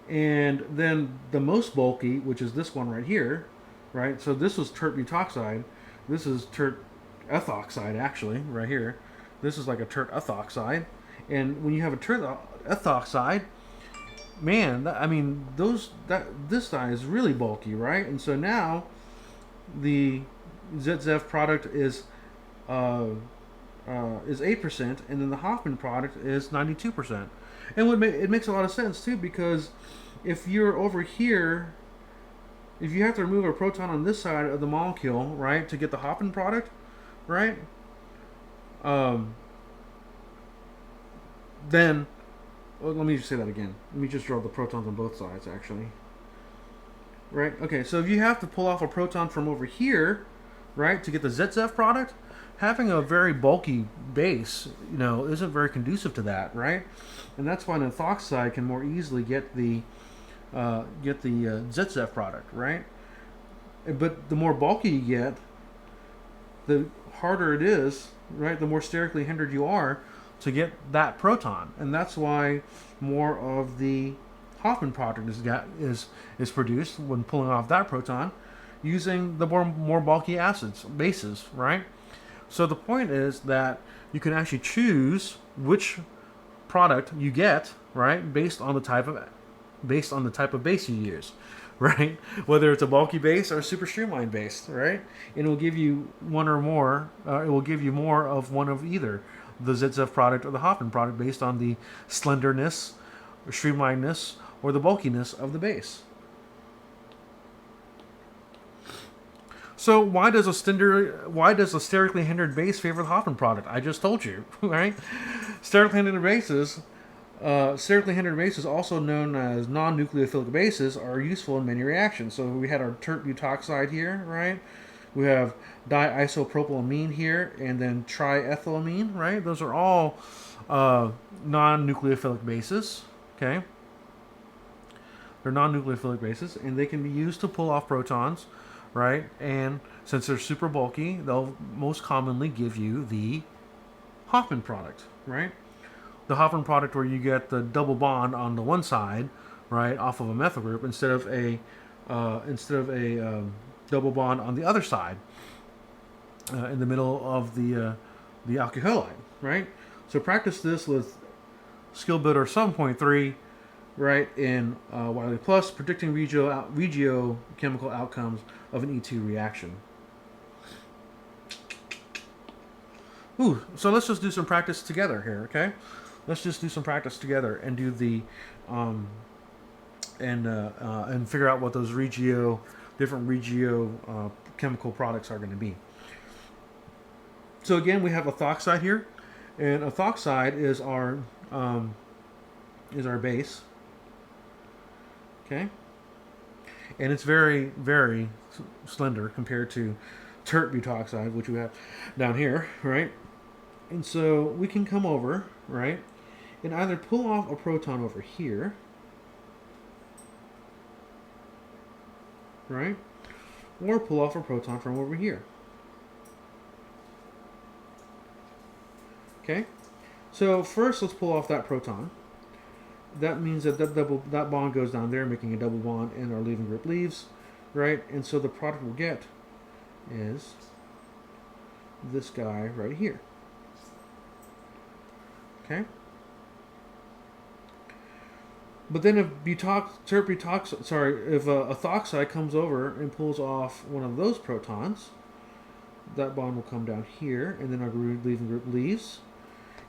[SPEAKER 1] And then the most bulky, which is this one right here, right? So this was tert butoxide. This is tert ethoxide, actually, right here. This is like a tert ethoxide. And when you have a tert ethoxide, man, this dye is really bulky, right? And so now the ZZEV product is 8%, and then the Hoffman product is 92%. And it makes a lot of sense too, because if you're over here, if you have to remove a proton on this side of the molecule, right, to get the Hoffman product, right, then, well, let me just say that again. Let me just draw the protons on both sides, actually. Right, okay, so if you have to pull off a proton from over here, right, to get the ZZEV product, having a very bulky base, isn't very conducive to that, right? And that's why an ethoxide can more easily get the ZZEV product, right? But the more bulky you get, the harder it is, right? The more sterically hindered you are to get that proton, and that's why more of the Hoffman product is produced when pulling off that proton using the more bulky bases, right? So the point is that you can actually choose which product you get, right, based on the type of base you use, right? Whether it's a bulky base or a super streamlined base, right? And it will give you one or more. It will give you more of one of either the ZZEV product or the Hoffman product based on the slenderness, or streamlinedness, or the bulkiness of the base. So why does a sterically hindered base favor the Hoffman product? I just told you, right? Sterically hindered bases, also known as non-nucleophilic bases, are useful in many reactions. So we had our tert butoxide here, right? We have diisopropylamine here, and then triethylamine, right? Those are all non-nucleophilic bases, okay? They're non-nucleophilic bases, and they can be used to pull off protons, right? And since they're super bulky, they'll most commonly give you the Hoffman product, right? The Hoffman product where you get the double bond on the one side, right, off of a methyl group instead of a instead of a double bond on the other side in the middle of the alkyl halide, right? So practice this with Skill Builder 7.3, right, in Wiley Plus, predicting regiochemical outcomes of an E2 reaction. Ooh, so let's just do some practice together here, okay? Let's just do some practice together and do the and figure out what those different chemical products are going to be. So again, we have ethoxide here, and ethoxide is our base, okay? And it's very, very slender compared to tert butoxide, which we have down here, right? And so we can come over, right, and either pull off a proton over here, right, or pull off a proton from over here. Okay, so first let's pull off that proton. That means that that bond goes down there, making a double bond, and our leaving group leaves, right? And so the product we'll get is this guy right here. Okay. But then if ethoxide comes over and pulls off one of those protons, that bond will come down here, and then our leaving group leaves,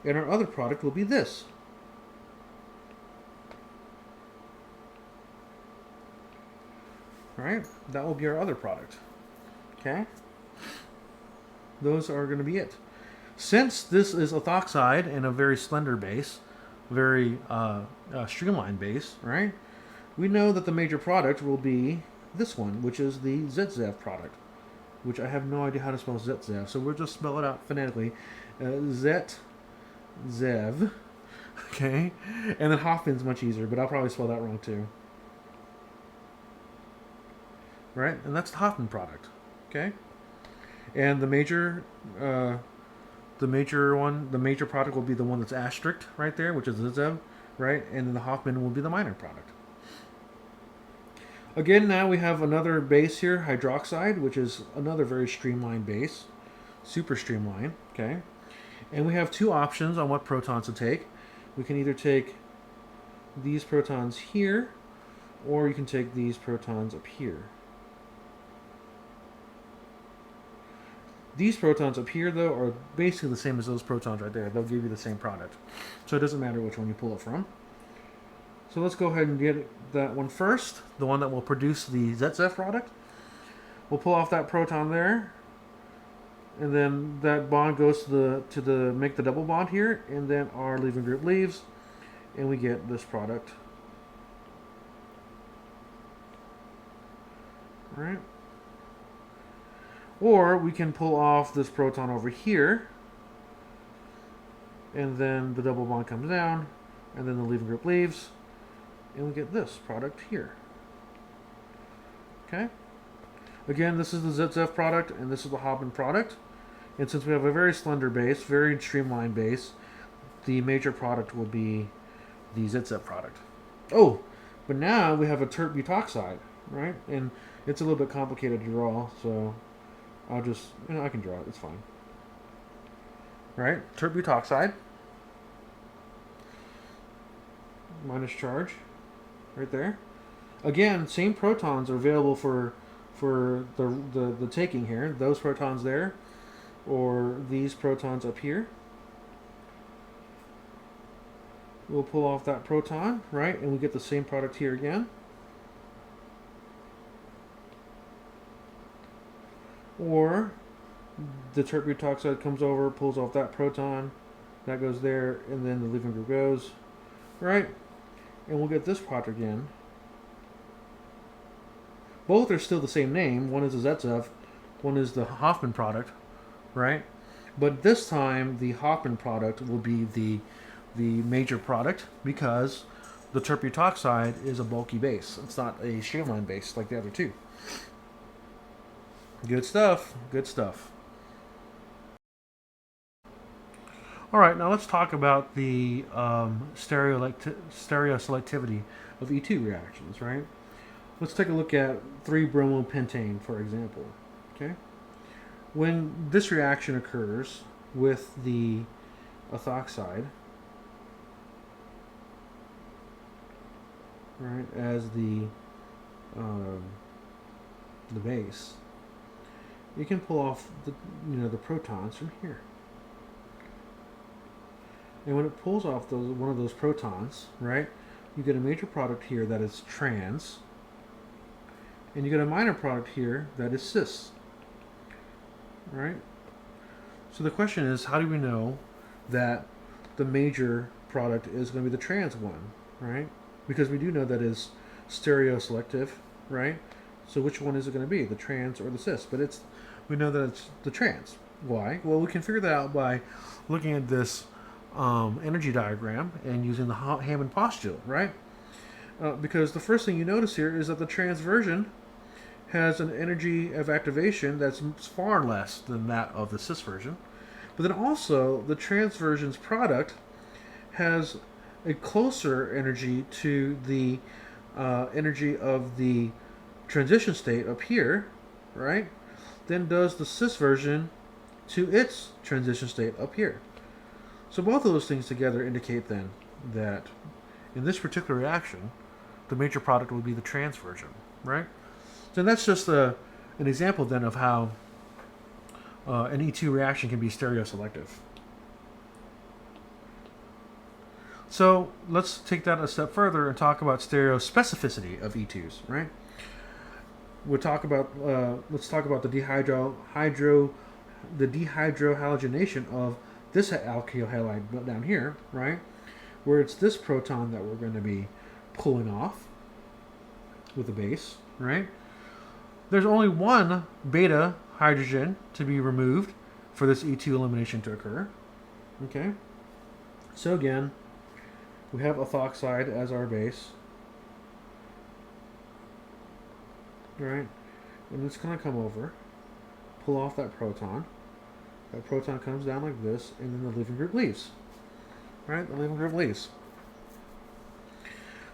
[SPEAKER 1] and our other product will be this. All right, that will be our other product. Okay. Those are going to be it. Since this is ethoxide and a very slender base, very streamlined base, right? We know that the major product will be this one, which is the ZZEV product, which I have no idea how to spell ZZEV, so we'll just spell it out phonetically. ZZEV, okay? And then Hoffman's much easier, but I'll probably spell that wrong too. Right? And that's the Hoffman product, okay? And the major product will be the one that's asterisked right there, which is ZZEV, right? And then the Hoffman will be the minor product. Again, now we have another base here, hydroxide, which is another very streamlined base, super streamlined, okay? And we have two options on what protons to take. We can either take these protons here, or you can take these protons up here. These protons up here, though, are basically the same as those protons right there. They'll give you the same product. So it doesn't matter which one you pull it from. So let's go ahead and get that one first, the one that will produce the ZZEV product. We'll pull off that proton there, and then that bond goes to make the double bond here, and then our leaving group leaves, and we get this product. All right. Or we can pull off this proton over here, and then the double bond comes down, and then the leaving group leaves, and we get this product here. Okay? Again, this is the ZZEV product, and this is the Hoffman product. And since we have a very slender base, very streamlined base, the major product will be the ZZEV product. Oh, but now we have a tert butoxide, right? And it's a little bit complicated to draw, so I'll just, I can draw it, it's fine. Right, tert butoxide, minus charge, right there. Again, same protons are available for the taking here. Those protons there, or these protons up here. We'll pull off that proton, right, and we get the same product here again. Or the tert butoxide comes over, pulls off that proton, that goes there, and then the leaving group goes, right? And we'll get this product again. Both are still the same name. One is the ZZEV, one is the Hoffman product, right? But this time the Hoffman product will be the major product because the tert butoxide is a bulky base. It's not a streamlined base like the other two. Good stuff. Good stuff. All right, now let's talk about the stereoselectivity of E2 reactions, right? let's take a look at 3-bromopentane, for example. Okay, when this reaction occurs with the ethoxide, right, as um, the base, you can pull off the protons from here. And when it pulls off one of those protons, right, you get a major product here that is trans, and you get a minor product here that is cis. Right? So the question is, how do we know that the major product is going to be the trans one, right? Because we do know that is stereoselective, right? So which one is it going to be, the trans or the cis? But we know that it's the trans. Why? Well, we can figure that out by looking at this energy diagram and using the Hammond postulate, right? Because the first thing you notice here is that the trans version has an energy of activation that's far less than that of the cis version. But then also, the trans version's product has a closer energy to the energy of the transition state up here, right, than does the cis version to its transition state up here. So both of those things together indicate then that in this particular reaction, the major product will be the trans version, right? So that's just an example then of how an E2 reaction can be stereoselective. So let's take that a step further and talk about stereospecificity of E2s, right? We'll talk about let's talk about the dehydrohalogenation of this alkyl halide down here, right? Where it's this proton that we're going to be pulling off with the base, right? There's only one beta hydrogen to be removed for this E2 elimination to occur. Okay? So again, we have ethoxide as our base. Right? And it's going to come over, pull off that proton. That proton comes down like this, and then the leaving group leaves. Right? The leaving group leaves.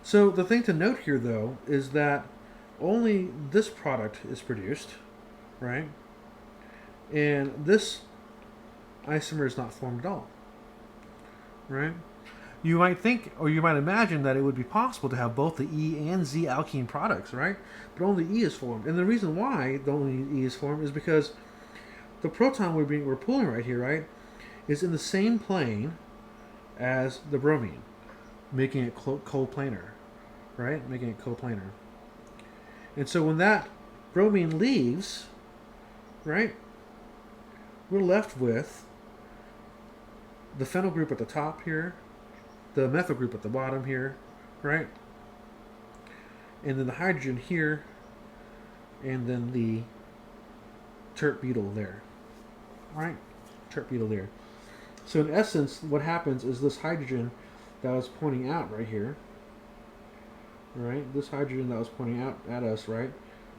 [SPEAKER 1] So the thing to note here, though, is that only this product is produced, right? And this isomer is not formed at all, right? You might think, or you might imagine, that it would be possible to have both the E and Z alkene products, right? But only E is formed. And the reason why the only E is formed is because the proton we're pulling right here, right, is in the same plane as the bromine, making it coplanar, right? Making it coplanar. And so when that bromine leaves, right, we're left with the phenyl group at the top here, the methyl group at the bottom here, right? And then the hydrogen here, and then the tert butyl there, right? Tert butyl there. So in essence, what happens is this hydrogen that I was pointing out right here, right? This hydrogen that was pointing out at us, right,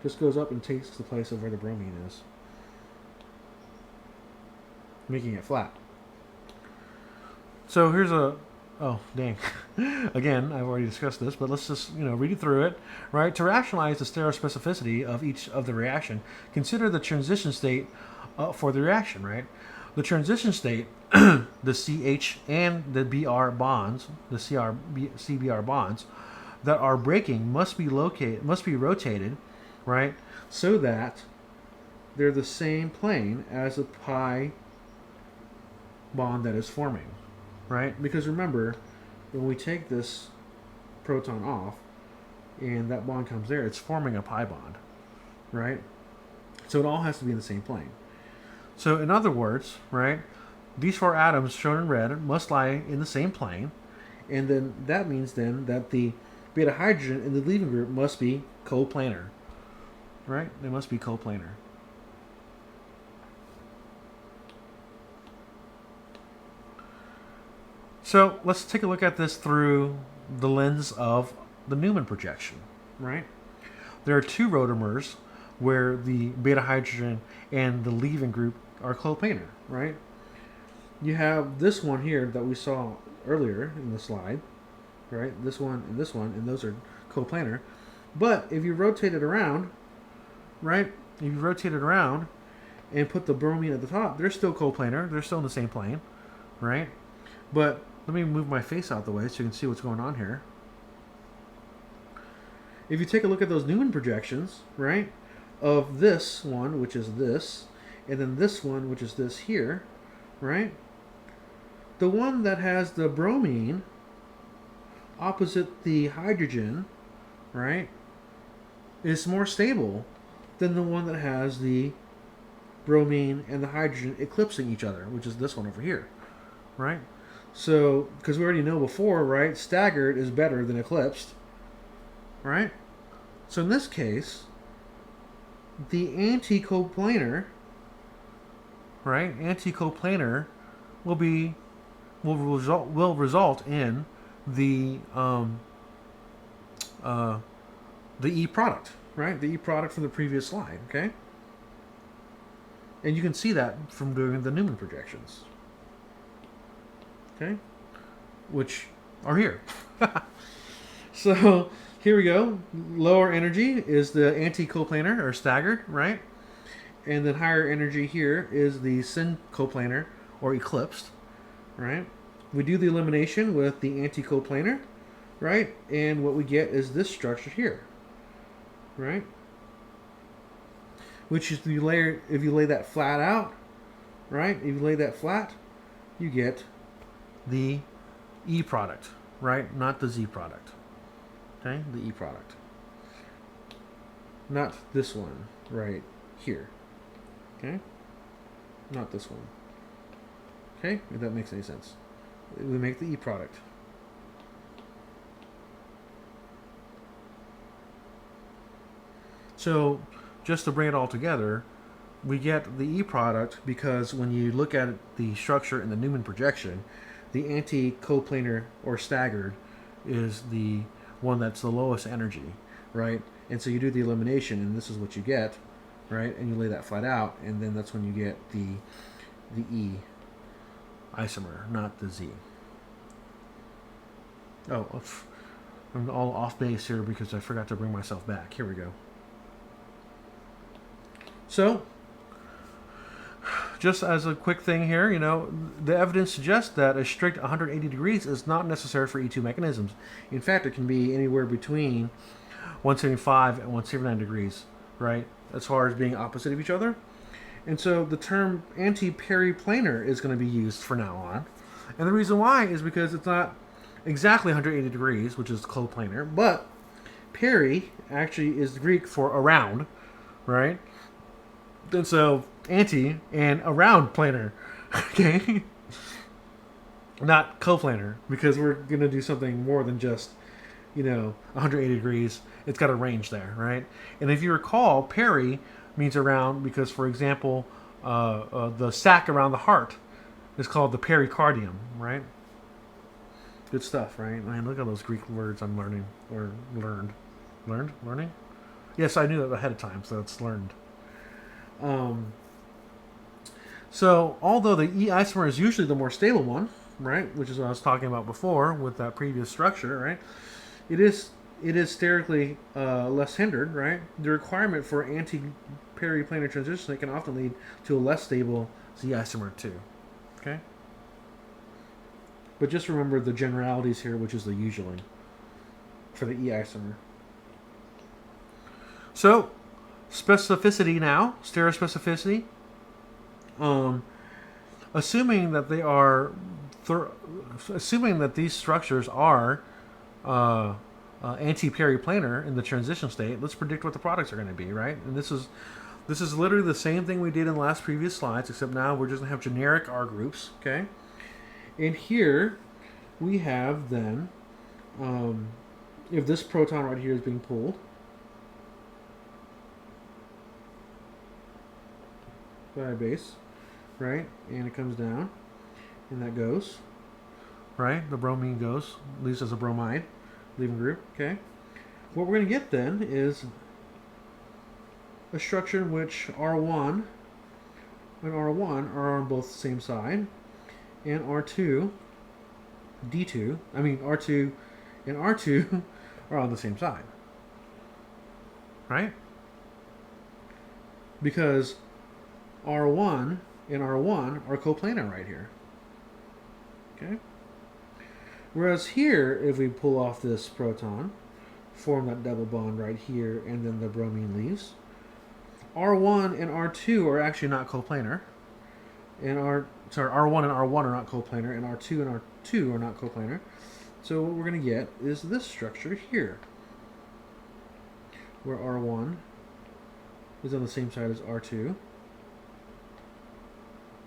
[SPEAKER 1] just goes up and takes the place of where the bromine is, making it flat. So here's oh, dang. Again, I've already discussed this, but let's just, read it through it, right? To rationalize the stereospecificity of each of the reaction, consider the transition state for the reaction, right? The transition state, the CH and the BR bonds, the CBR bonds, that are breaking must be rotated, right, so that they're the same plane as the pi bond that is forming, right? Because remember, when we take this proton off and that bond comes there, it's forming a pi bond, right? So it all has to be in the same plane. So in other words, right, these four atoms shown in red must lie in the same plane, and then that means then that the beta hydrogen in the leaving group must be coplanar, right? They must be coplanar. So let's take a look at this through the lens of the Newman projection, right? There are two rotamers where the beta hydrogen and the leaving group are coplanar, right? You have this one here that we saw earlier in the slide, right? This one, and those are coplanar. But if you rotate it around, right? If you rotate it around and put the bromine at the top, they're still coplanar. They're still in the same plane, right? But let me move my face out the way so you can see what's going on here. If you take a look at those Newman projections, right, of this one, which is this, and then this one, which is this here, right? The one that has the bromine opposite the hydrogen, right, is more stable than the one that has the bromine and the hydrogen eclipsing each other, which is this one over here, right? So, because we already know before, right, staggered is better than eclipsed, right? So in this case, the anticoplanar, right, anticoplanar will result in the E product, right? The E product from the previous slide, okay? And you can see that from doing the Newman projections, okay? Which are here. So here we go. Lower energy is the anticoplanar or staggered, right? And then higher energy here is the syncoplanar or eclipsed, right? We do the elimination with the anticoplanar, right? And what we get is this structure here, right? Which is the layer, if you lay that flat out, right? If you lay that flat, you get the E product, right? Not the Z product. Okay, the E product. Not this one right here. Okay? Not this one. Okay? If that makes any sense. We make the E product. So, just to bring it all together, we get the E product because when you look at the structure in the Newman projection, the anticoplanar or staggered is the one that's the lowest energy, right? And so you do the elimination, and this is what you get, right? And you lay that flat out, and then that's when you get the E isomer, not the Z. Oh, I'm all off base here because I forgot to bring myself back. Here we go. So, just as a quick thing here, you know, the evidence suggests that a strict 180 degrees is not necessary for E2 mechanisms. In fact, it can be anywhere between 175 and 179 degrees, right, as far as being opposite of each other. And so the term anti-periplanar is going to be used from now on. And the reason why is because it's not exactly 180 degrees, which is coplanar, but peri actually is Greek for around, right? And so anti and around planar, okay? Not coplanar, because we're going to do something more than just, you know, 180 degrees. It's got a range there, right? And if you recall, peri means around because, for example, the sac around the heart is called the pericardium, right? Good stuff, right? Man, look at those Greek words I'm learning, or learned. Learning? Yes, I knew it ahead of time, so it's learned. So, although the E isomer is usually the more stable one, right, which is what I was talking about before with that previous structure, right, it is sterically less hindered, right? The requirement for anti-periplanar transition it can often lead to a less stable Z isomer too, okay? But just remember the generalities here, which is the usually for the E isomer. So, specificity now, stereospecificity. Assuming that they are, assuming that these structures are anti-periplanar in the transition state, let's predict what the products are going to be, right? And this is literally the same thing we did in the last previous slides, except now we're just going to have generic R groups, okay? And here we have then, if this proton right here is being pulled by a base, right? And it comes down, and that goes, right? The bromine goes, leaves as a bromide, leaving group, okay? What we're going to get then is a structure in which R1 and R1 are on both the same side, and R2 and R2 are on the same side, right? Because R1 and R1 are coplanar right here. Okay? Whereas here, if we pull off this proton, form that double bond right here, and then the bromine leaves, R1 and R2 are actually not coplanar. And R1 and R1 are not coplanar, and R2 and R2 are not coplanar. So what we're going to get is this structure here, where R1 is on the same side as R2,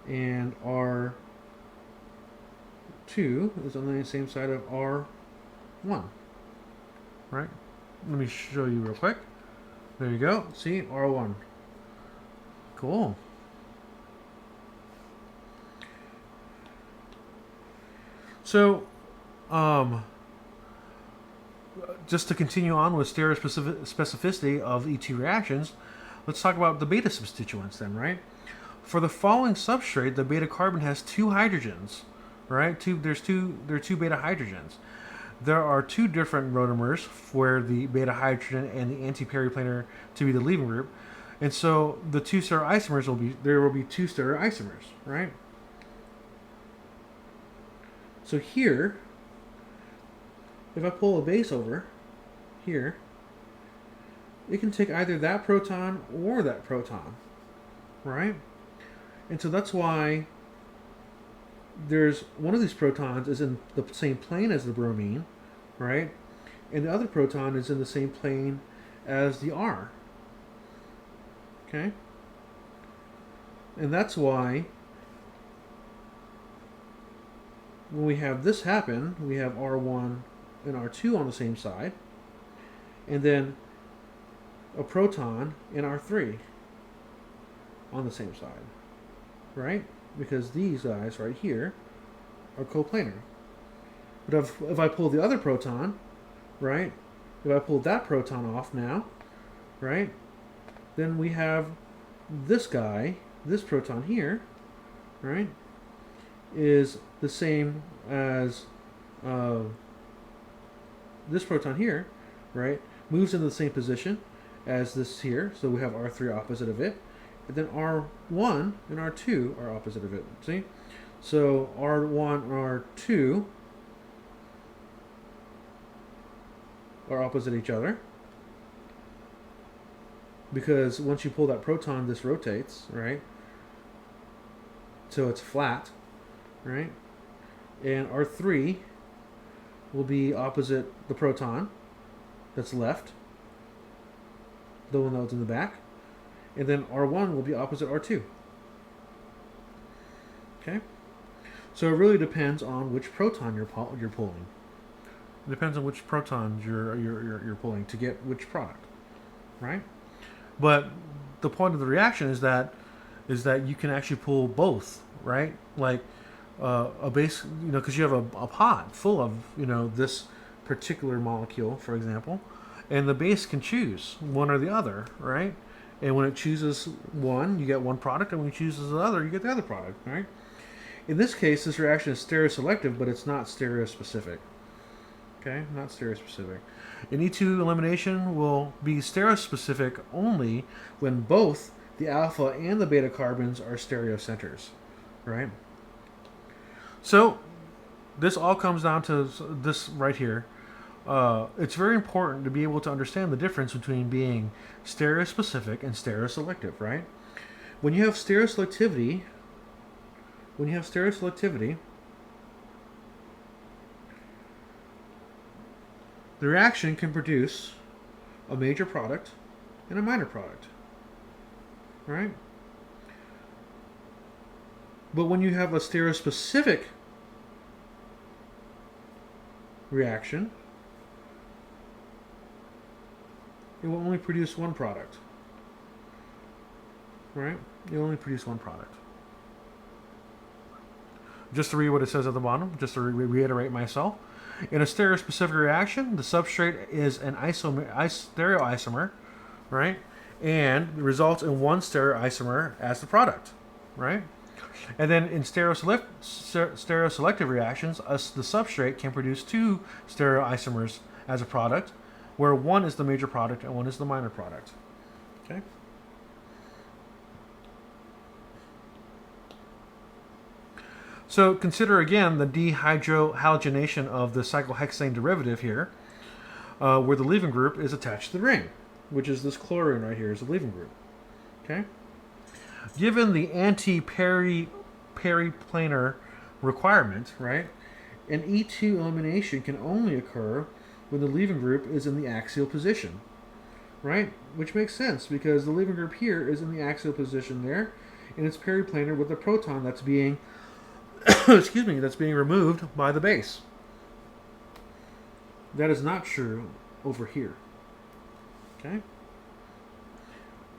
[SPEAKER 1] and R2 is on the same side of R1. Right? Let me show you real quick. There you go. See? R1. Cool. So, just to continue on with stereospecificity of E2 reactions, let's talk about the beta substituents then, right? For the following substrate, the beta carbon has two hydrogens, right? There are two beta hydrogens. There are two different rotamers for the beta hydrogen and the anti-periplanar to be the leaving group. And so the two stereoisomers there will be two stereoisomers, right? So here, if I pull a base over here, it can take either that proton or that proton, right? And so that's why there's one of these protons is in the same plane as the bromine, right? And the other proton is in the same plane as the R. Okay? And that's why when we have this happen, we have R1 and R2 on the same side, and then a proton in R3 on the same side, right? Because these guys right here are coplanar. But if I pull the other proton, right? If I pull that proton off now, right? Then we have this guy, this proton here, right? Is the same as this proton here, right? Moves into the same position as this here, so we have R3 opposite of it. And then R1 and R2 are opposite of it, see? So R1 and R2 are opposite each other, because once you pull that proton, this rotates, right? So it's flat, right? And R3 will be opposite the proton that's left, the one that was in the back. And then R1 will be opposite R2. Okay? So it really depends on which proton you're pulling. It depends on which protons you're pulling to get which product, right? But the point of the reaction is that you can actually pull both, right? Like a base, because you have a pot full of this particular molecule, for example, and the base can choose one or the other, right? And when it chooses one, you get one product, and when it chooses the other, you get the other product, right? In this case, this reaction is stereoselective, but it's not stereospecific. Okay, not stereospecific. An E2 elimination will be stereospecific only when both the alpha and the beta carbons are stereocenters, right? So this all comes down to this right here. It's very important to be able to understand the difference between being stereospecific and stereoselective, right? When you have stereoselectivity, the reaction can produce a major product and a minor product, right? But when you have a stereospecific reaction, it will only produce one product, right? It will only produce one product. Just to read what it says at the bottom, just to reiterate myself. In a stereospecific reaction, the substrate is an stereoisomer, right? And results in one stereoisomer as the product, right? And then in stereoselective reactions, the substrate can produce two stereoisomers as a product, where one is the major product and one is the minor product. Okay. So consider again the dehydrohalogenation of the cyclohexane derivative here, where the leaving group is attached to the ring, which is this chlorine right here is the leaving group. Okay. Given the anti-periplanar requirement, right, an E2 elimination can only occur when the leaving group is in the axial position, right? Which makes sense because the leaving group here is in the axial position there, and it's periplanar with the proton that's being excuse me, that's being removed by the base. That is not true over here. Okay?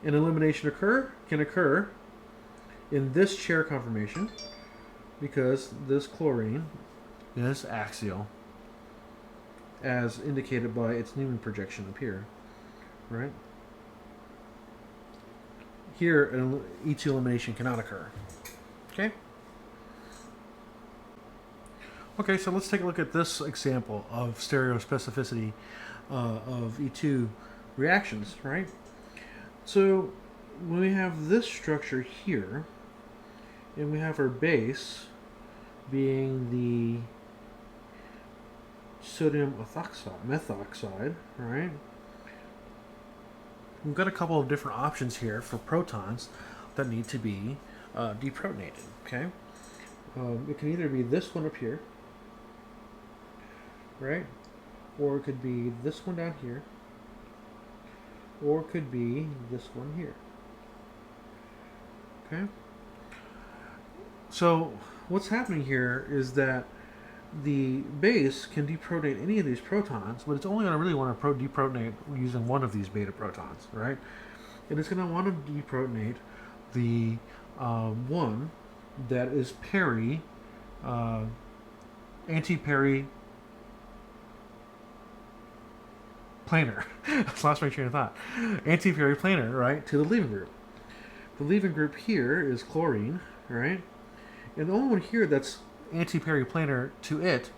[SPEAKER 1] An elimination can occur in this chair conformation because this chlorine is axial, as indicated by its Newman projection up here, right? Here, an E2 elimination cannot occur. Okay? Okay, so let's take a look at this example of stereospecificity of E2 reactions, right? So when we have this structure here, and we have our base being the sodium methoxide, right? We've got a couple of different options here for protons that need to be deprotonated, okay? It can either be this one up here, right? Or it could be this one down here, or it could be this one here. Okay? So what's happening here is that the base can deprotonate any of these protons, but it's only going to really want to deprotonate using one of these beta protons, right? And it's going to want to deprotonate the one that is anti-peri planar. I lost my train of thought. Anti-periplanar, right, to the leaving group. The leaving group here is chlorine, right? And the only one here that's anti-periplanar to it,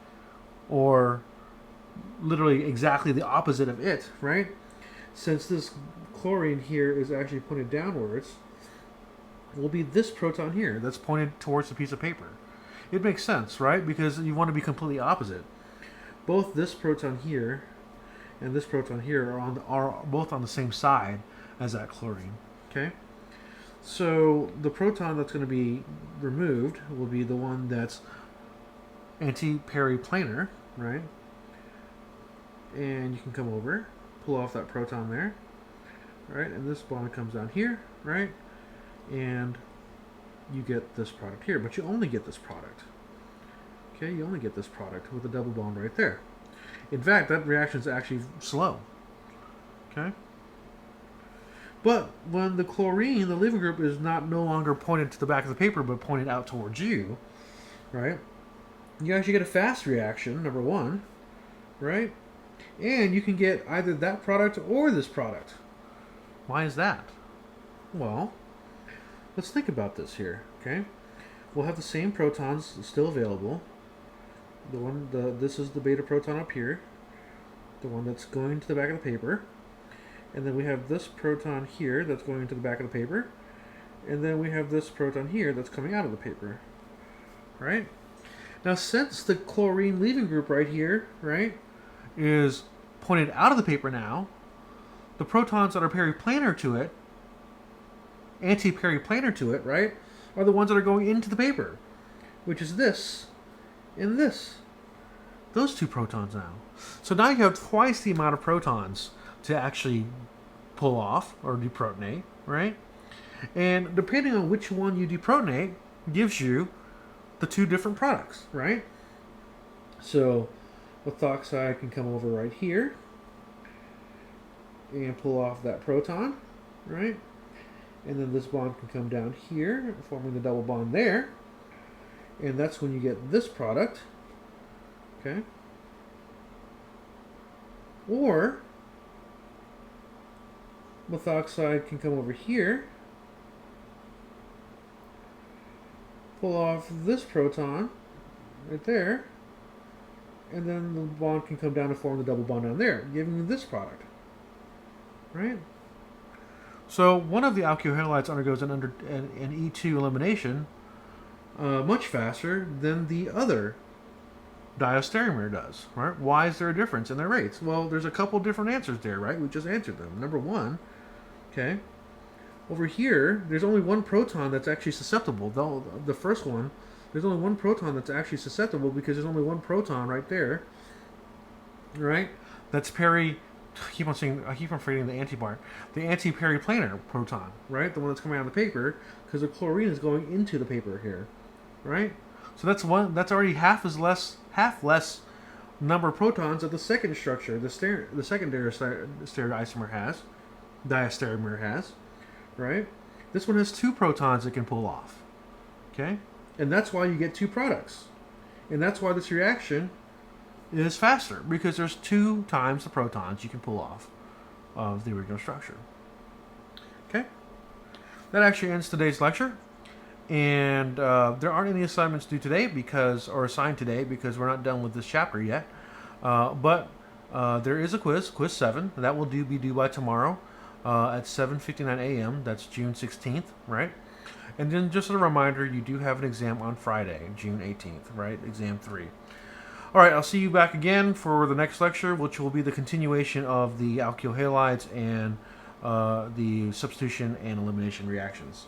[SPEAKER 1] or literally exactly the opposite of it, right? Since this chlorine here is actually pointed downwards, will be this proton here that's pointed towards the piece of paper. It makes sense, right? Because you want to be completely opposite. Both this proton here and this proton here are both on the same side as that chlorine. Okay, so the proton that's going to be removed will be the one that's anti-periplanar, right? And you can come over, pull off that proton there, right? And this bond comes down here, right? And you get this product here, but you only get this product. Okay, you only get this product with a double bond right there. In fact, that reaction is actually slow. Okay? But when the chlorine, the leaving group, is no longer pointed to the back of the paper, but pointed out towards you, right? You actually get a fast reaction, number one, right? And you can get either that product or this product. Why is that? Well, let's think about this here, okay? We'll have the same protons still available. This is the beta proton up here, the one that's going to the back of the paper, and then we have this proton here that's going to the back of the paper, and then we have this proton here that's coming out of the paper, right? Now, since the chlorine leaving group right here, right, is pointed out of the paper now, the protons that are periplanar to it, anti-periplanar to it, right, are the ones that are going into the paper, which is this and this. Those two protons now. So now you have twice the amount of protons to actually pull off or deprotonate, right? And depending on which one you deprotonate gives you the two different products, right? So methoxide can come over right here and pull off that proton, right? And then this bond can come down here, forming the double bond there. And that's when you get this product, okay? Or methoxide can come over here, pull off this proton right there, and then the bond can come down to form the double bond down there, giving you this product, right? So one of the alkyl halides undergoes an E2 elimination much faster than the other diastereomer does, right? Why is there a difference in their rates? Well, there's a couple different answers there, right? We just answered them. Number one, okay, over here, there's only one proton that's actually susceptible. The first one, there's only one proton that's actually susceptible because there's only one proton right there, right? That's I keep on forgetting the antipart. The anti-periplanar proton, right? The one that's coming out of the paper, because the chlorine is going into the paper here, right? So that's already half less number of protons that the second structure, the secondary diastereomer has, right? This one has 2 protons it can pull off, okay? And that's why you get 2 products. And that's why this reaction is faster, because there's 2 times the protons you can pull off of the original structure. Okay? That actually ends today's lecture. And there aren't any assignments due today assigned today because we're not done with this chapter yet. But there is a quiz 7, that will be due by tomorrow at 7:59 a.m. That's June 16th, right? And then just as a reminder, you do have an exam on Friday, June 18th, right? Exam 3. All right, I'll see you back again for the next lecture, which will be the continuation of the alkyl halides and the substitution and elimination reactions.